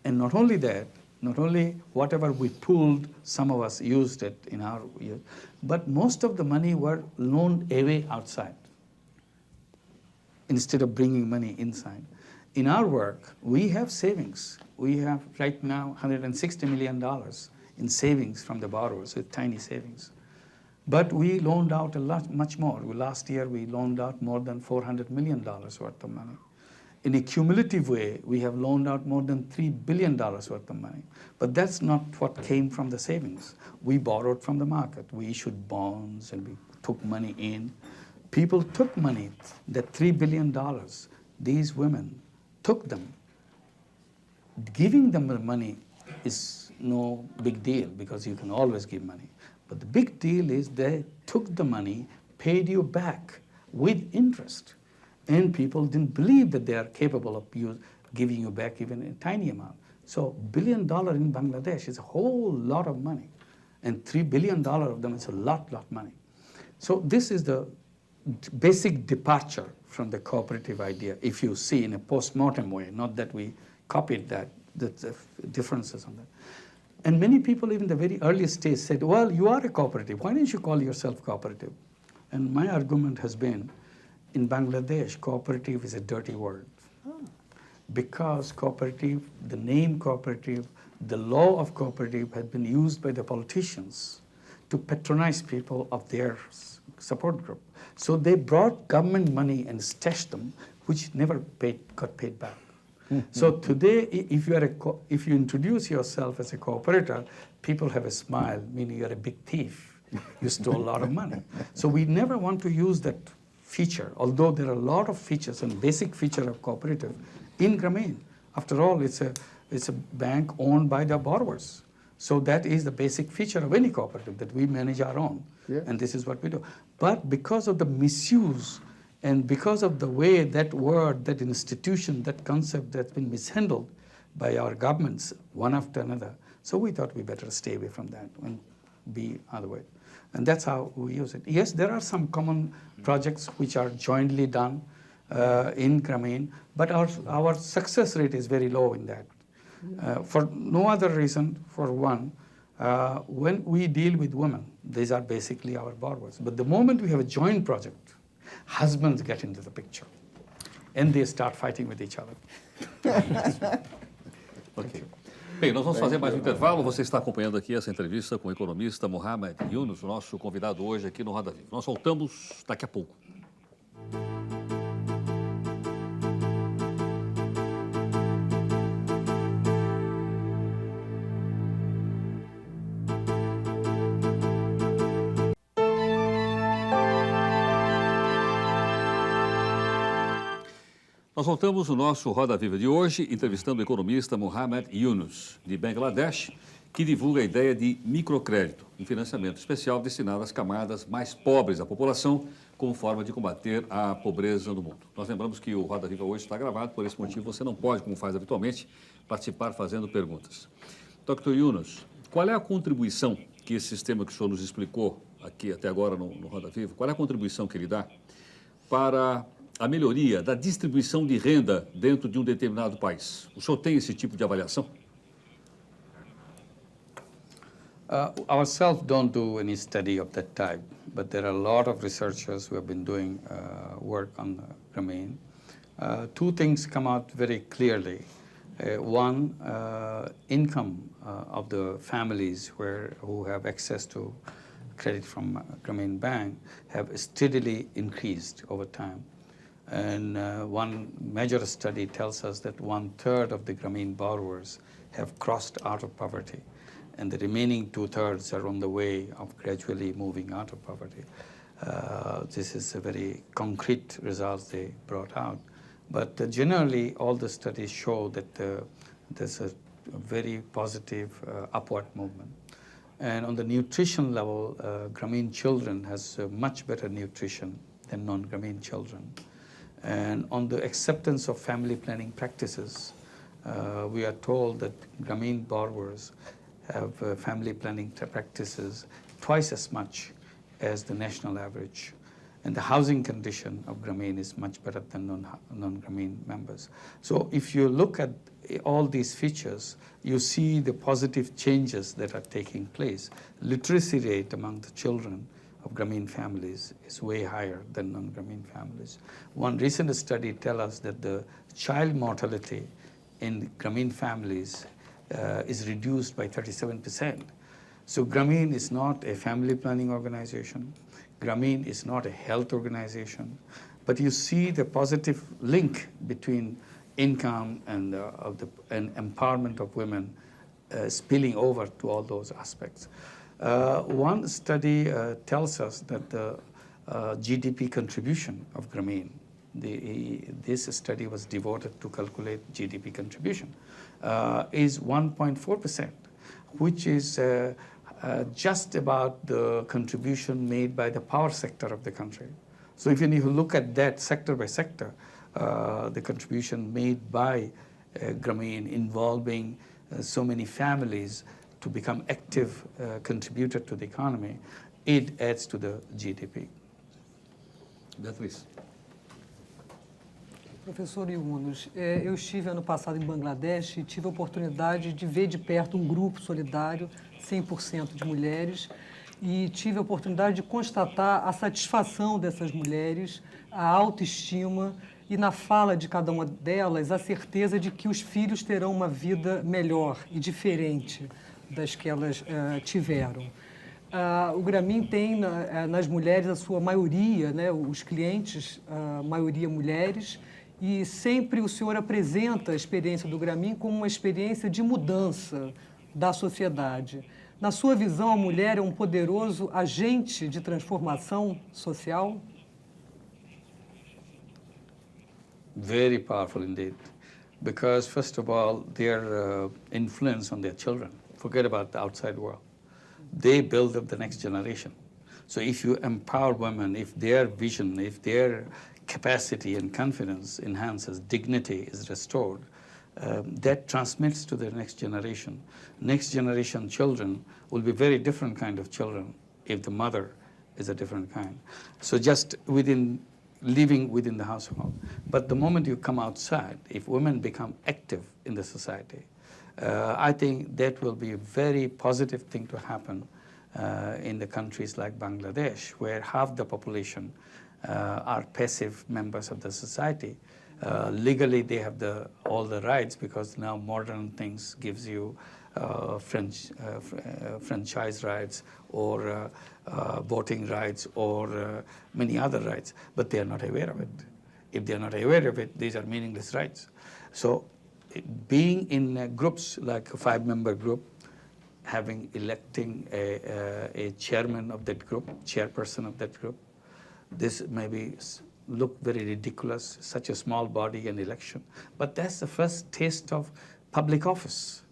And not only that, not only whatever we pooled, some of us used it in our use, but most of the money were loaned away outside instead of bringing money inside. In our work, we have savings. We have right now $160 million in savings from the borrowers with tiny savings. But we loaned out a lot, much more. Last year, we loaned out more than $400 million worth of money. In a cumulative way, we have loaned out more than $3 billion worth of money. But that's not what came from the savings. We borrowed from the market. We issued bonds and we took money in. People took money, that $3 billion. These women took them. Giving them the money is no big deal because you can always give money. But the big deal is they took the money, paid you back with interest. And people didn't believe that they are capable of giving you back even a tiny amount. So $1 billion in Bangladesh is a whole lot of money. And $3 billion of them is a lot money. So this is the basic departure from the cooperative idea, if you see in a post-mortem way, not that we copied that the differences on that. And many people, even the very earliest stage, said, well, you are a cooperative. Why don't you call yourself cooperative? And my argument has been, in Bangladesh, cooperative is a dirty word. Because cooperative, the name cooperative, the law of cooperative had been used by the politicians to patronize people of their support group. So they brought government money and stashed them, which never got paid back. So today, if you introduce yourself as a cooperator, people have a smile, meaning you're a big thief. You stole a lot of money. So we never want to use that feature, although there are a lot of features and basic feature of cooperative in Grameen. After all, it's a bank owned by the borrowers. So that is the basic feature of any cooperative, that we manage our own. Yeah. And this is what we do. But because of the misuse and because of the way that word, that institution, that concept that's been mishandled by our governments one after another, so we thought we better stay away from that and be other way. And that's how we use it. Yes, there are some common projects which are jointly done in Grameen, but our success rate is very low in that. For no other reason, for one, when we deal with women, these are basically our borrowers. But the moment we have a joint project, husbands get into the picture, and they start fighting with each other.
Ok. Bem, nós vamos fazer mais um intervalo. Você está acompanhando aqui essa entrevista com o economista Mohamed Yunus, o nosso convidado hoje aqui no Roda Viva. Nós voltamos daqui a pouco. Nós voltamos no nosso Roda Viva de hoje, entrevistando o economista Mohamed Yunus, de Bangladesh, que divulga a ideia de microcrédito, um financiamento especial destinado às camadas mais pobres da população, como forma de combater a pobreza no mundo. Nós lembramos que o Roda Viva hoje está gravado, por esse motivo você não pode, como faz habitualmente, participar fazendo perguntas. Dr. Yunus, qual é a contribuição que esse sistema que o senhor nos explicou aqui até agora no Roda Viva, qual é a contribuição que ele dá para a melhoria da distribuição de renda dentro de um determinado país? O senhor tem esse tipo de avaliação?
Ourselves don't do any study of that type, but there are a lot of researchers who have been doing work on Grameen. Two things come out very clearly. One, income of the families who have access to credit from Grameen Bank have steadily increased over time. And one major study tells us that 1/3 of the Grameen borrowers have crossed out of poverty, and the remaining 2/3 are on the way of gradually moving out of poverty. This is a very concrete results they brought out. But generally, all the studies show that there's a very positive upward movement. And on the nutrition level, Grameen children has much better nutrition than non-Grameen children. And on the acceptance of family planning practices, we are told that Grameen borrowers have family planning practices twice as much as the national average. And the housing condition of Grameen is much better than non-Grameen members. So if you look at all these features, you see the positive changes that are taking place. Literacy rate among the children of Grameen families is way higher than non-Grameen families. One recent study tells us that the child mortality in Grameen families is reduced by 37%. So Grameen is not a family planning organization. Grameen is not a health organization. But you see the positive link between income and empowerment of women spilling over to all those aspects. One study tells us that the GDP contribution of Grameen, this study was devoted to calculate GDP contribution, is 1.4%, which is just about the contribution made by the power sector of the country. So if you look at that sector by sector, the contribution made by Grameen involving so many families to become active contributor to the economy, it adds to the GDP.
Beatriz.
Professor Yunus, eu estive ano passado em Bangladesh e tive a oportunidade de ver de perto um grupo solidário, 100% de mulheres, e tive a oportunidade de constatar a satisfação dessas mulheres, a autoestima e, na fala de cada uma delas, a certeza de que os filhos terão uma vida melhor e diferente das que elas tiveram. O Grameen tem nas mulheres a sua maioria, né, os clientes, a maioria mulheres, e sempre o senhor apresenta a experiência do Grameen como uma experiência de mudança da sociedade. Na sua visão, a mulher é um poderoso agente de transformação social?
Very powerful indeed, because first of all, their influence on their children. Forget about the outside world. They build up the next generation. So if you empower women, if their vision, if their capacity and confidence enhances, dignity is restored, that transmits to the next generation. Next generation children will be very different kind of children if the mother is a different kind. So just living within the household. But the moment you come outside, if women become active in the society, I think that will be a very positive thing to happen in the countries like Bangladesh, where half the population are passive members of the society. Legally, they have all the rights because now modern things gives you franchise rights or voting rights or many other rights, but they are not aware of it. If they are not aware of it, these are meaningless rights. So being in groups like a 5-member group, electing a chairman of that group, chairperson of that group, this maybe look very ridiculous, such a small body and election, but that's the first taste of public office.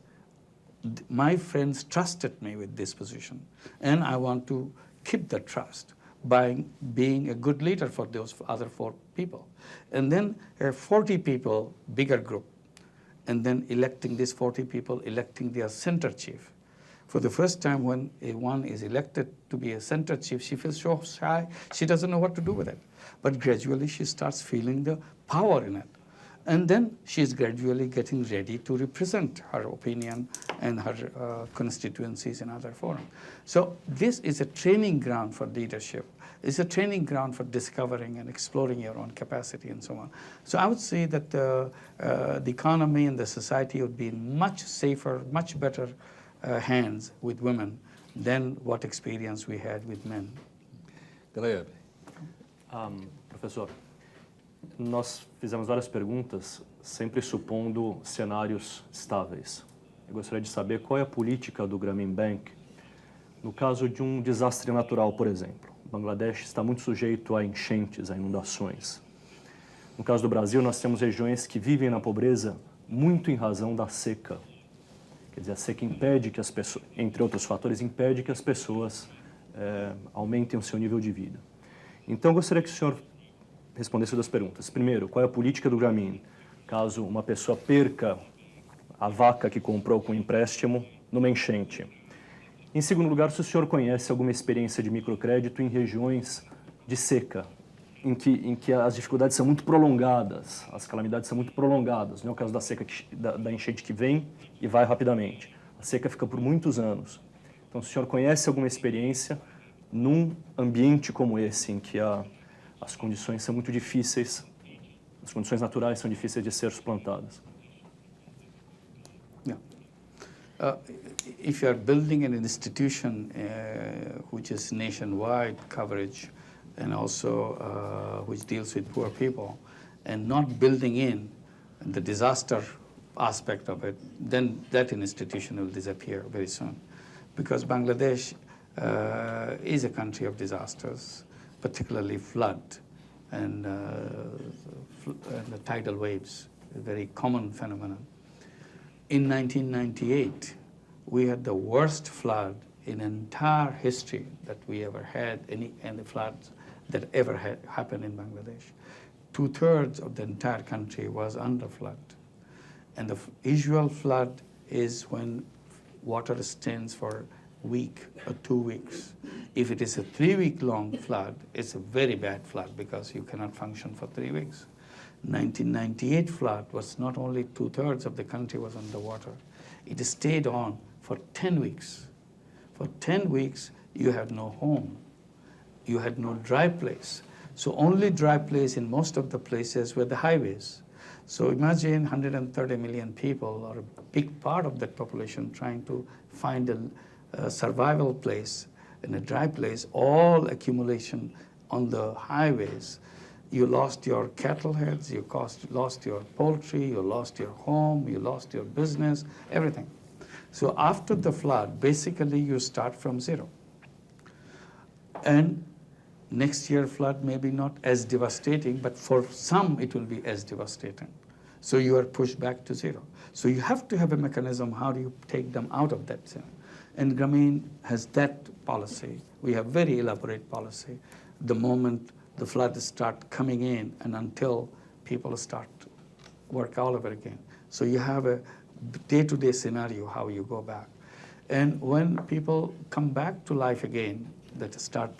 My friends trusted me with this position, and I want to keep the trust by being a good leader for those other 4 people. And then 40 people, bigger group, and then electing these 40 people, electing their center chief. For the first time when one is elected to be a center chief, she feels so shy, she doesn't know what to do with it. But gradually she starts feeling the power in it. And then she is gradually getting ready to represent her opinion and her constituencies in other forums. So this is a training ground for leadership. It's a training ground for discovering and exploring your own capacity and so on. So I would say that the economy and the society would be in much safer, much better hands with women than what experience we had with men.
Graeb.
Professor, nós fizemos várias perguntas, sempre supondo cenários estáveis. Eu gostaria de saber qual é a política do Grameen Bank no caso de um desastre natural, por exemplo. O Bangladesh está muito sujeito a enchentes, a inundações. No caso do Brasil, nós temos regiões que vivem na pobreza muito em razão da seca. Quer dizer, a seca impede que as pessoas, entre outros fatores, impede que as pessoas aumentem o seu nível de vida. Então, eu gostaria que o senhor respondesse 2 perguntas. Primeiro, qual é a política do Grameen caso uma pessoa perca a vaca que comprou com empréstimo numa enchente? Em segundo lugar, se o senhor conhece alguma experiência de microcrédito em regiões de seca, em que as dificuldades são muito prolongadas, as calamidades são muito prolongadas. Não é o caso da seca, da enchente que vem e vai rapidamente. A seca fica por muitos anos. Então, se o senhor conhece alguma experiência num ambiente como esse, em que as condições são muito difíceis, as condições naturais são difíceis de ser suplantadas.
Yeah. If you are building an institution which is nationwide coverage and also which deals with poor people, and not building in the disaster aspect of it, then that institution will disappear very soon. Because Bangladesh is a country of disasters, particularly flood and the tidal waves, a very common phenomenon. In 1998, we had the worst flood in entire history that we ever had, any floods that ever had happened in Bangladesh. 2/3 of the entire country was under flood. And the usual flood is when water stands for a week or 2 weeks. If it is a 3-week long flood, it's a very bad flood because you cannot function for 3 weeks. 1998 flood was not only 2/3 of the country was underwater, it stayed on for 10 weeks. For 10 weeks, you had no home. You had no dry place. So only dry place in most of the places were the highways. So imagine 130 million people, or a big part of that population, trying to find a survival place in a dry place, all accumulation on the highways. You lost your cattle heads, you lost your poultry, you lost your home, you lost your business, everything. So after the flood, basically you start from zero. And next year flood may be not as devastating, but for some it will be as devastating. So you are pushed back to zero. So you have to have a mechanism, how do you take them out of that zone? And Grameen has that policy. We have very elaborate policy. The moment the floods start coming in and until people start work all over again. So you have a day-to-day scenario how you go back. And when people come back to life again, that start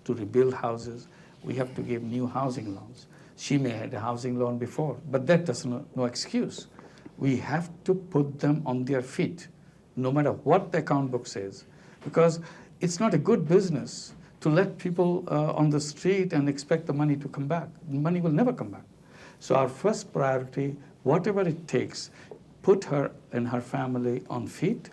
to rebuild houses, we have to give new housing loans. She may have had a housing loan before, but that does no excuse. We have to put them on their feet, no matter what the account book says, because it's not a good business to let people on the street and expect the money to come back. The money will never come back. So our first priority, whatever it takes, put her and her family on feet,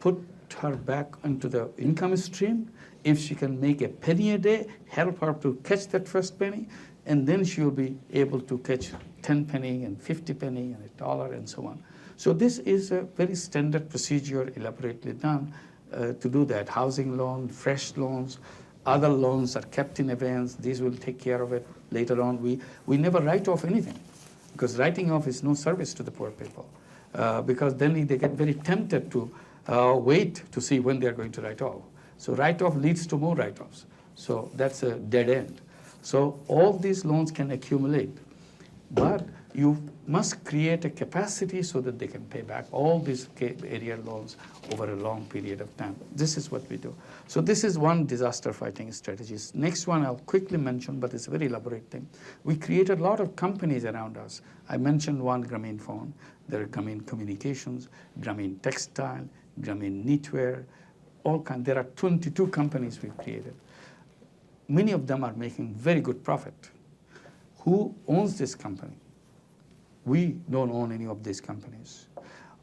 put her back into the income stream. If she can make a penny a day, help her to catch that first penny, and then she will be able to catch 10 penny and 50 penny and $1 and so on. So this is a very standard procedure, elaborately done to do that. Housing loan, fresh loans, other loans are kept in advance. These will take care of it later on. We never write off anything, because writing off is no service to the poor people, because then they get very tempted to wait to see when they're going to write off. So write-off leads to more write-offs. So that's a dead end. So all these loans can accumulate, but you must create a capacity so that they can pay back all these area loans over a long period of time. This is what we do. So this is one disaster fighting strategy. Next one I'll quickly mention, but it's a very elaborate thing. We created a lot of companies around us. I mentioned one, Grameen Phone. There are Grameen Communications, Grameen Textile, Grameen Knitwear, all kinds. There are 22 companies we've created. Many of them are making very good profit. Who owns this company? We don't own any of these companies.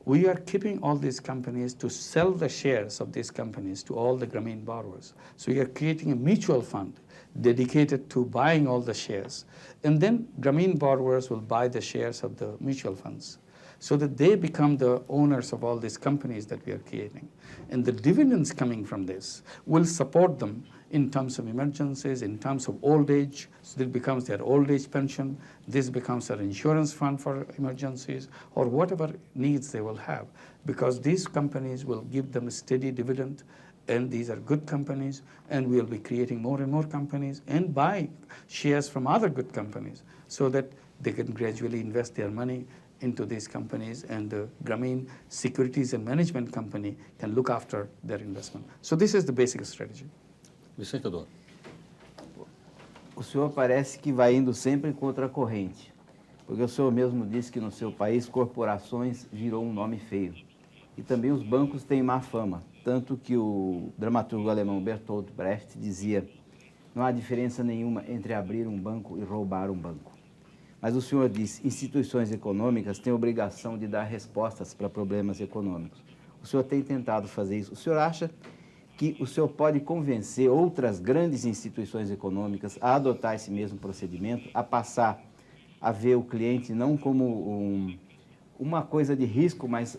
We are keeping all these companies to sell the shares of these companies to all the Grameen borrowers. So we are creating a mutual fund dedicated to buying all the shares. And then Grameen borrowers will buy the shares of the mutual funds, so that they become the owners of all these companies that we are creating. And the dividends coming from this will support them in terms of emergencies, in terms of old age. So it becomes their old age pension. This becomes their insurance fund for emergencies, or whatever needs they will have, because these companies will give them a steady dividend, and these are good companies, and we'll be creating more and more companies and buy shares from other good companies so that they can gradually invest their money into these companies, and the Grameen Securities and Management Company can look after their investment. So this is the basic strategy.
Vicente Adoro.
O senhor parece que vai indo sempre contra a corrente, porque o senhor mesmo disse que no seu país corporações virou um nome feio. E também os bancos têm má fama, tanto que o dramaturgo alemão Bertolt Brecht dizia: não há diferença nenhuma entre abrir um banco e roubar um banco. Mas o senhor disse, instituições econômicas têm obrigação de dar respostas para problemas econômicos. O senhor tem tentado fazer isso. O senhor acha que o senhor pode convencer outras grandes instituições econômicas a adotar esse mesmo procedimento, a passar a ver o cliente não como uma coisa de risco, mas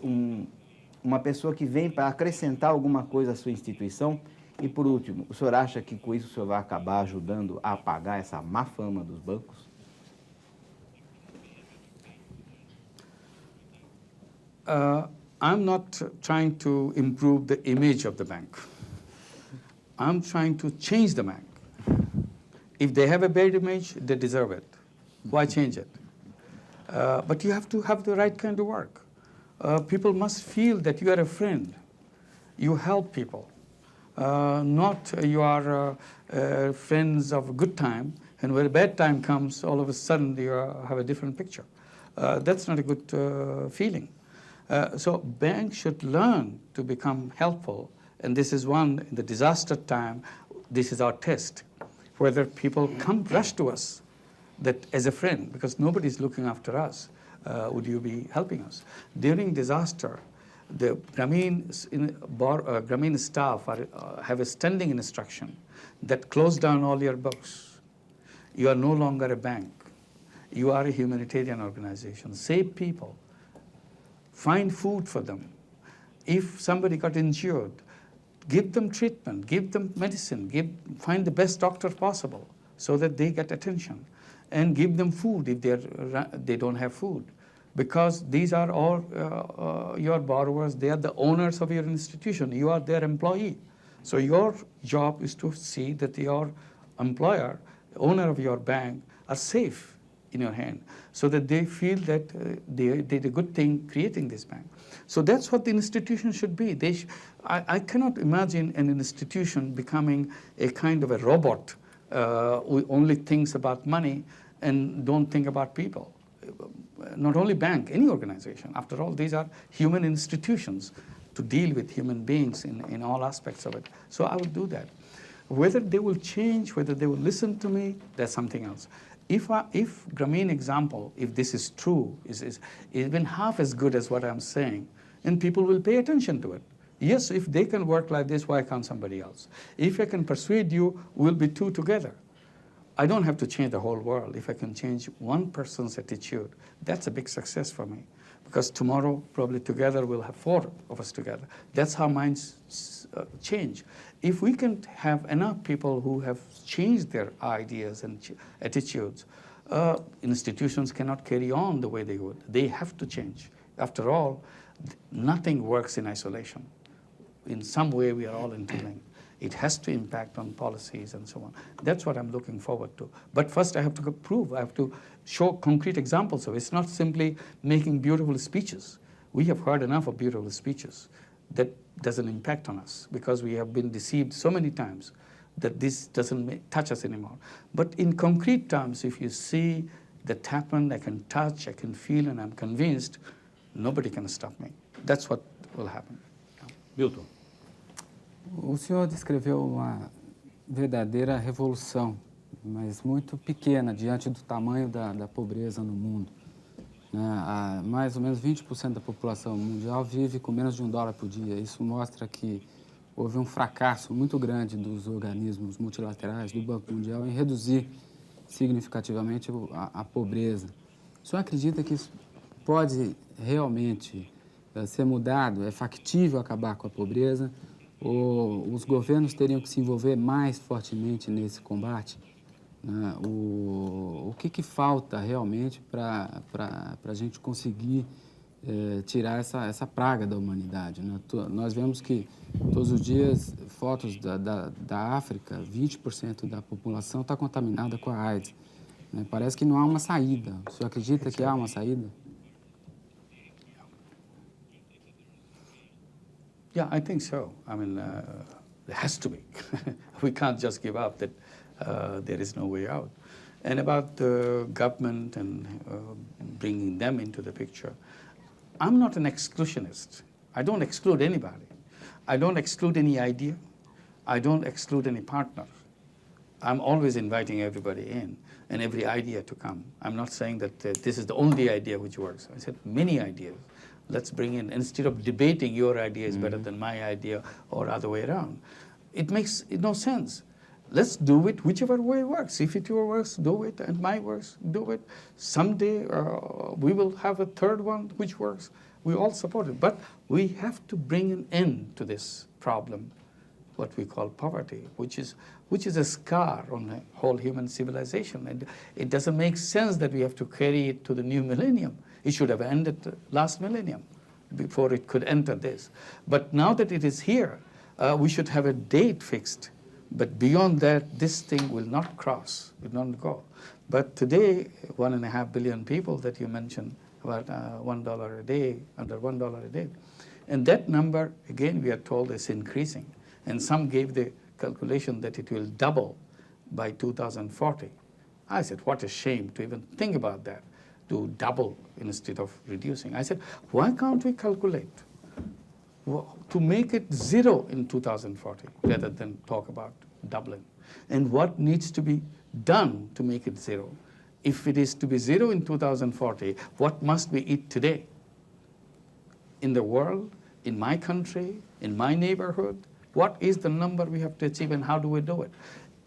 uma pessoa que vem para acrescentar alguma coisa à sua instituição? E, por último, o senhor acha que com isso o senhor vai acabar ajudando a apagar essa má fama dos bancos?
I'm not trying to improve the image of the bank. I'm trying to change the bank. If they have a bad image, they deserve it. Why change it? But you have to have the right kind of work. People must feel that you are a friend. You help people. not you are friends of a good time, and when a bad time comes, all of a sudden you have a different picture. That's not a good feeling. So banks should learn to become helpful, and this is one, in the disaster time, this is our test, whether people come rush to us that as a friend, because nobody's looking after us, would you be helping us? During disaster, the Grameen staff have a standing instruction that close down all your books. You are no longer a bank. You are a humanitarian organization. Save people. Find food for them. If somebody got injured, give them treatment, give them medicine, find the best doctor possible so that they get attention. And give them food if they don't have food. Because these are all your borrowers, they are the owners of your institution. You are their employee. So your job is to see that your employer, owner of your bank, are safe in your hand, so that they feel that they did a good thing creating this bank. So that's what the institution should be. I cannot imagine an institution becoming a kind of a robot who only thinks about money and don't think about people. Not only bank, any organization. After all, these are human institutions to deal with human beings in all aspects of it. So I will do that. Whether they will change, whether they will listen to me, that's something else. If Grameen example, if this is true, is even half as good as what I'm saying, and people will pay attention to it. Yes, if they can work like this, why can't somebody else? If I can persuade you, we'll be two together. I don't have to change the whole world. If I can change one person's attitude, that's a big success for me. Because tomorrow, probably together, we'll have 4 of us together. That's how minds change. If we can have enough people who have changed their ideas and attitudes, institutions cannot carry on the way they would. They have to change. After all, nothing works in isolation. In some way, we are all interlinked. It has to impact on policies and so on. That's what I'm looking forward to. But first I have to prove, I have to show concrete examples of it. It's not simply making beautiful speeches. We have heard enough of beautiful speeches. That doesn't impact on us because we have been deceived so many times that this doesn't touch us anymore. But in concrete terms, if you see that happen, I can touch, I can feel, and I'm convinced, nobody can stop me. That's what will happen.
Milton.
O senhor descreveu uma verdadeira revolução, mas muito pequena diante do tamanho da pobreza no mundo. Mais ou menos 20% da população mundial vive com menos de $1 por dia. Isso mostra que houve um fracasso muito grande dos organismos multilaterais, do Banco Mundial, em reduzir significativamente a pobreza. O senhor acredita que isso pode realmente ser mudado? É factível acabar com a pobreza? Ou os governos teriam que se envolver mais fortemente nesse combate? O que falta realmente para a gente conseguir tirar essa praga da humanidade? Nós vemos que todos os dias fotos da África, 20% da população está contaminada com a AIDS. Parece que não há uma saída. O senhor acredita que há uma saída?
Yeah, I think so. I mean, there has to be. We can't just give up that there is no way out. And about the government and bringing them into the picture, I'm not an exclusionist. I don't exclude anybody. I don't exclude any idea. I don't exclude any partner. I'm always inviting everybody in and every idea to come. I'm not saying that this is the only idea which works. I said many ideas. Let's bring in, instead of debating your idea is better than my idea or other way around. It makes no sense. Let's do it whichever way works. If it works, do it, and my works, do it. Someday we will have a third one which works. We all support it. But we have to bring an end to this problem, what we call poverty, which is a scar on the whole human civilization. And it doesn't make sense that we have to carry it to the new millennium. It should have ended last millennium before it could enter this. But now that it is here, we should have a date fixed. But beyond that, this thing will not cross, will not go. But today, 1.5 billion people that you mentioned, about $1 a day, under $1 a day. And that number, again, we are told is increasing. And some gave the calculation that it will double by 2040. I said, what a shame to even think about that, to double instead of reducing. I said, why can't we calculate to make it zero in 2040 rather than talk about doubling? And what needs to be done to make it zero? If it is to be zero in 2040, what must we eat today? In the world, in my country, in my neighborhood, what is the number we have to achieve and how do we do it?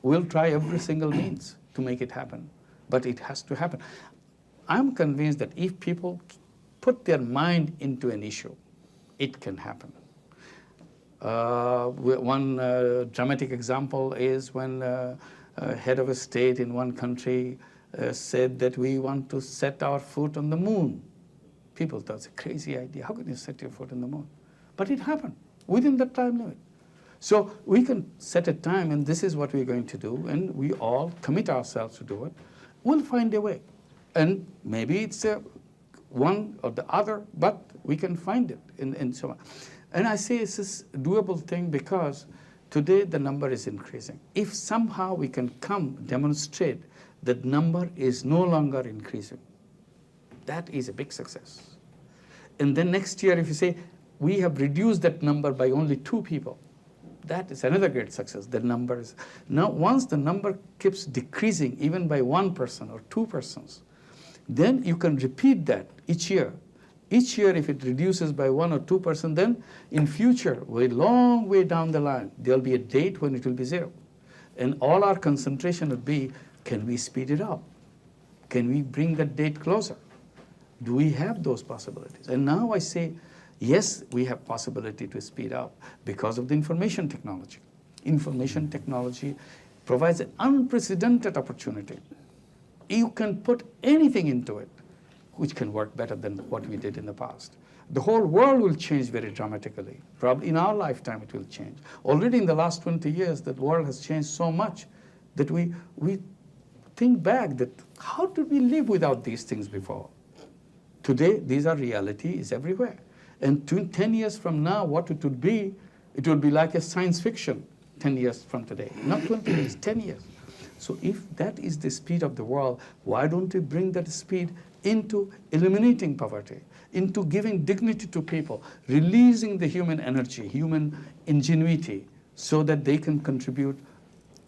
We'll try every single means to make it happen, but it has to happen. I'm convinced that if people put their mind into an issue, it can happen. One dramatic example is when a head of a state in one country said that we want to set our foot on the moon. People thought it's a crazy idea. How can you set your foot on the moon? But it happened within the time limit. So we can set a time, and this is what we're going to do, and we all commit ourselves to do it. We'll find a way. And maybe it's one or the other, but we can find it, and so on. And I say it's a doable thing because today the number is increasing. If somehow we can demonstrate that number is no longer increasing, that is a big success. And then next year, if you say, we have reduced that number by only 2 people, that is another great success. The number is, now once the number keeps decreasing, even by 1 person or 2 persons, then you can repeat that each year. Each year, if it reduces by 1 or 2%, then in future, way long way down the line, there'll be a date when it will be 0. And all our concentration would be, can we speed it up? Can we bring that date closer? Do we have those possibilities? And now I say, yes, we have possibility to speed up because of the information technology. Information technology provides an unprecedented opportunity. You can put anything into it, which can work better than what we did in the past. The whole world will change very dramatically. Probably in our lifetime it will change. Already in the last 20 years, the world has changed so much that we think back that how did we live without these things before? Today, these are realities everywhere. And 10 years from now, what it would be like a science fiction 10 years from today. Not 20 years, 10 years. So if that is the speed of the world, why don't we bring that speed into eliminating poverty, into giving dignity to people, releasing the human energy, human ingenuity, so that they can contribute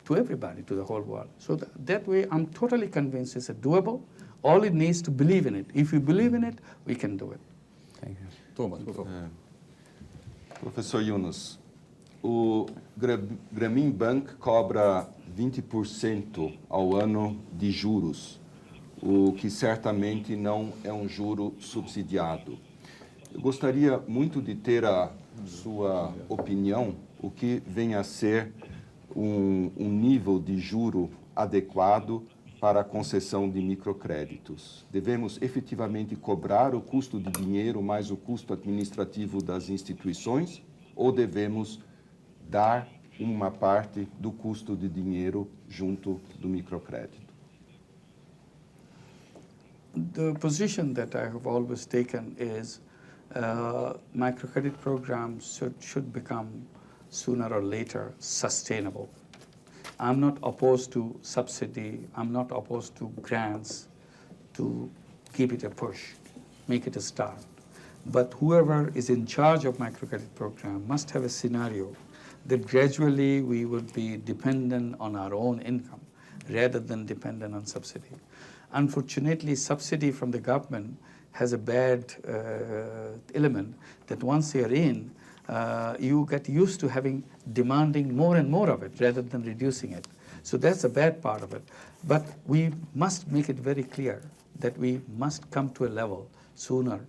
to everybody, to the whole world. So that way, I'm totally convinced it's doable. All it needs to believe in it. If we believe in it, we can do it.
Thank you.
Thomas, por favor.
Professor Yunus, o Grameen Bank cobra 20% ao ano de juros, o que certamente não é um juro subsidiado. Eu gostaria muito de ter a sua opinião, o que vem a ser um nível de juro adequado para a concessão de microcréditos. Devemos efetivamente cobrar o custo de dinheiro mais o custo administrativo das instituições ou devemos dar uma parte do custo de dinheiro junto do microcrédito?
The position that I have always taken is microcredit programs should become sooner or later sustainable. I'm not opposed to subsidy. I'm not opposed to grants to keep it a push, make it a start. But whoever is in charge of microcredit program must have a scenario that gradually we would be dependent on our own income rather than dependent on subsidy. Unfortunately, subsidy from the government has a bad element that once you're in, you get used to demanding more and more of it rather than reducing it. So that's a bad part of it. But we must make it very clear that we must come to a level sooner,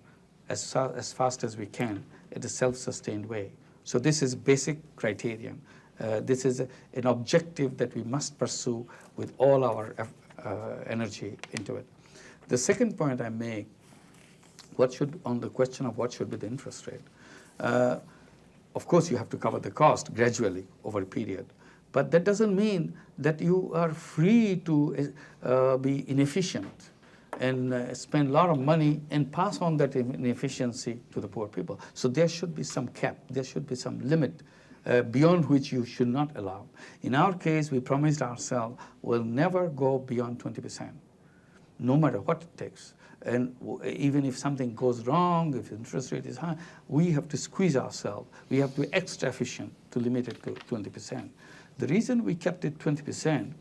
as fast as we can, in a self-sustained way. So this is basic criterion. This is an objective that we must pursue with all our energy into it. The second point I make, on the question of what should be the interest rate. Of course, you have to cover the cost gradually over a period. But that doesn't mean that you are free to be inefficient and spend a lot of money and pass on that inefficiency to the poor people. So there should be some cap. There should be some limit beyond which you should not allow. In our case, we promised ourselves we'll never go beyond 20%, no matter what it takes. And even if something goes wrong, if interest rate is high, we have to squeeze ourselves. We have to be extra efficient to limit it to 20%. The reason we kept it 20%,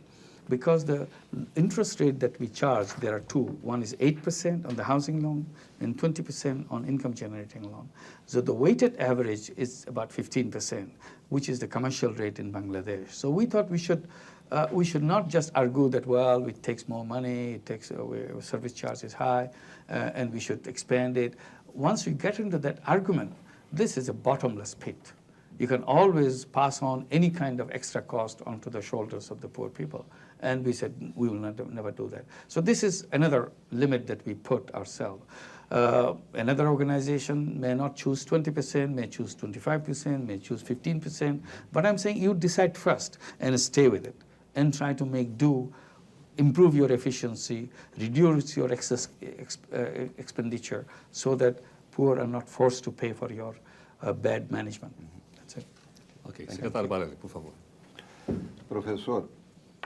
because the interest rate that we charge, there are two. One is 8% on the housing loan and 20% on income generating loan. So the weighted average is about 15%, which is the commercial rate in Bangladesh. So we thought we should not just argue that, well, it takes more money, it takes service charge is high, and we should expand it. Once we get into that argument, this is a bottomless pit. You can always pass on any kind of extra cost onto the shoulders of the poor people. And we said, we will never do that. So this is another limit that we put ourselves. Another organization may not choose 20%, may choose 25%, may choose 15%. But I'm saying you decide first and stay with it and try to make do, improve your efficiency, reduce your excess expenditure so that poor are not forced to pay for your bad management. That's it.
Ok, secretário Barelli, por favor.
Professor,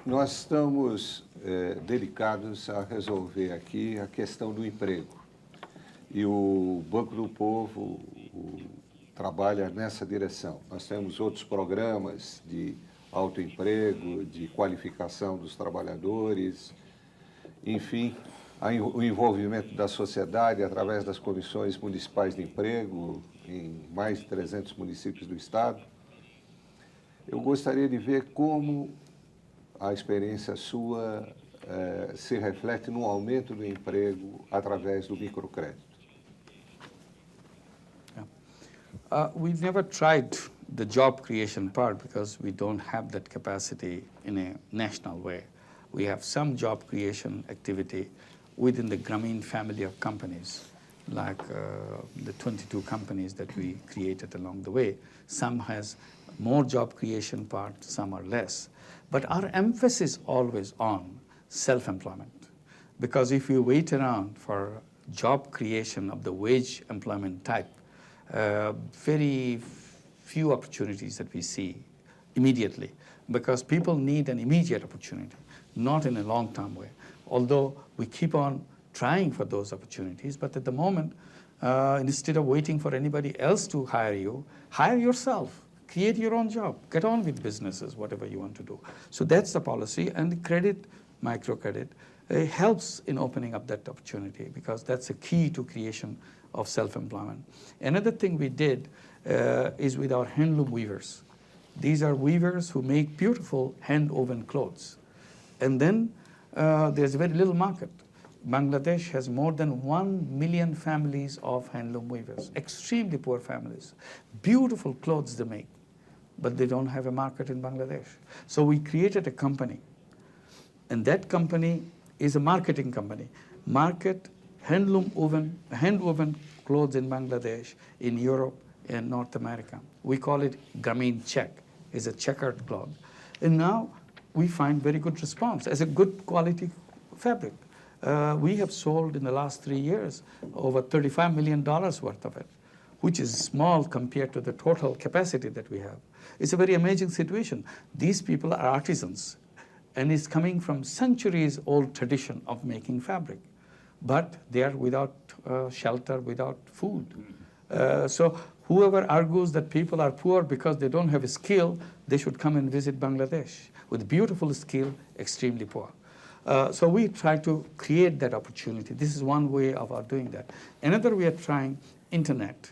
nós estamos dedicados a resolver aqui a questão do emprego. E o Banco do Povo trabalha nessa direção. Nós temos outros programas de autoemprego, de qualificação dos trabalhadores, enfim, o envolvimento da sociedade através das comissões municipais de emprego em mais de 300 municípios do estado. Eu gostaria de ver como a experiência sua se reflete no aumento do emprego através do microcrédito.
We've never tried the job creation part because we don't have that capacity in a national way. We have some job creation activity within the Grameen family of companies, like the 22 companies that we created along the way. Some has more job creation part, some are less. But our emphasis always on self-employment. Because if you wait around for job creation of the wage employment type, very few opportunities that we see immediately, because people need an immediate opportunity, not in a long-term way. Although we keep on trying for those opportunities, but at the moment, instead of waiting for anybody else to hire you, hire yourself, create your own job, get on with businesses, whatever you want to do. So that's the policy, and the credit, microcredit, helps in opening up that opportunity because that's a key to creation of self-employment. Another thing we did is with our handloom weavers. These are weavers who make beautiful hand-woven clothes. And then there's very little market. Bangladesh has more than 1 million families of handloom weavers, extremely poor families. Beautiful clothes they make, but they don't have a market in Bangladesh. So we created a company, and that company is a marketing company. Market hand-woven clothes in Bangladesh, in Europe, and North America. We call it Grameen Check. It's a checkered cloth. And now we find very good response as a good quality fabric. We have sold in the last 3 years over $35 million worth of it, which is small compared to the total capacity that we have. It's a very amazing situation. These people are artisans, and it's coming from centuries-old tradition of making fabric. But they are without shelter, without food. So whoever argues that people are poor because they don't have a skill, they should come and visit Bangladesh. With beautiful skill, extremely poor. So we try to create that opportunity. This is one way of our doing that. Another, we are trying internet,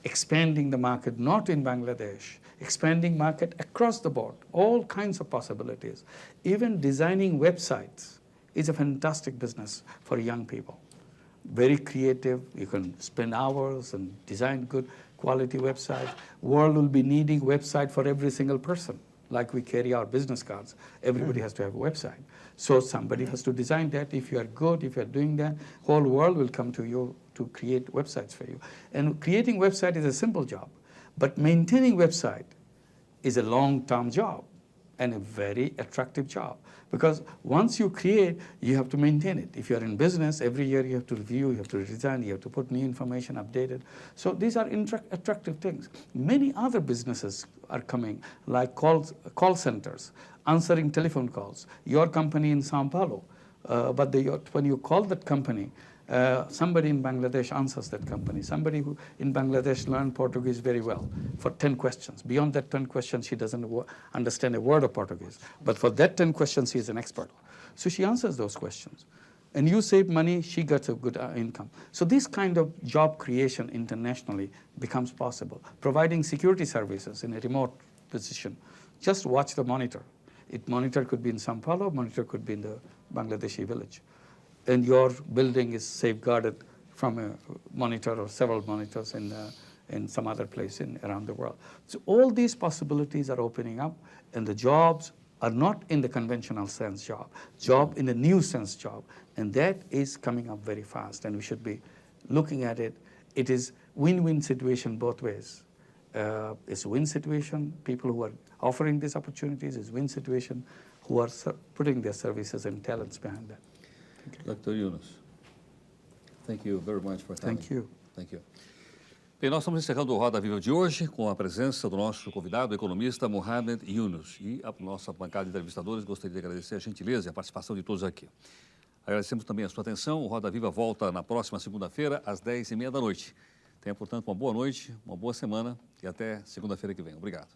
expanding the market, not in Bangladesh, expanding market across the board, all kinds of possibilities. Even designing websites is a fantastic business for young people. Very creative, you can spend hours and design good quality websites. World will be needing website for every single person. Like we carry our business cards, everybody has to have a website. So somebody has to design that. If you are good, if you are doing that, whole world will come to you to create websites for you. And creating website is a simple job, but maintaining website is a long-term job. and a very attractive job. Because once you create, you have to maintain it. If you're in business, every year you have to review, you have to redesign, you have to put new information, update it. So these are attractive things. Many other businesses are coming, like call centers, answering telephone calls. Your company in Sao Paulo, but when you call that company, somebody in Bangladesh answers that company. Somebody who in Bangladesh learned Portuguese very well for 10 questions. Beyond that 10 questions, she doesn't understand a word of Portuguese. But for that 10 questions, she is an expert. So she answers those questions. And you save money, she gets a good income. So this kind of job creation internationally becomes possible. Providing security services in a remote position. Just watch the monitor. Monitor could be in Sao Paulo, monitor could be in the Bangladeshi village. And your building is safeguarded from a monitor or several monitors in some other place around the world. So all these possibilities are opening up, and the jobs are not in the conventional sense job in the new sense job. And that is coming up very fast, and we should be looking at it. It is win-win situation both ways. It's a win situation, people who are offering these opportunities, is win situation, who are putting their services and talents behind that.
Dr. Yunus, thank you very much for coming.
Thank you.
Thank you. Bem, nós estamos encerrando o Roda Viva de hoje com a presença do nosso convidado, o economista Mohamed Yunus. E a nossa bancada de entrevistadores gostaria de agradecer a gentileza e a participação de todos aqui. Agradecemos também a sua atenção. O Roda Viva volta na próxima segunda-feira, às 10h30 da noite. Tenha, portanto, uma boa noite, uma boa semana e até segunda-feira que vem. Obrigado.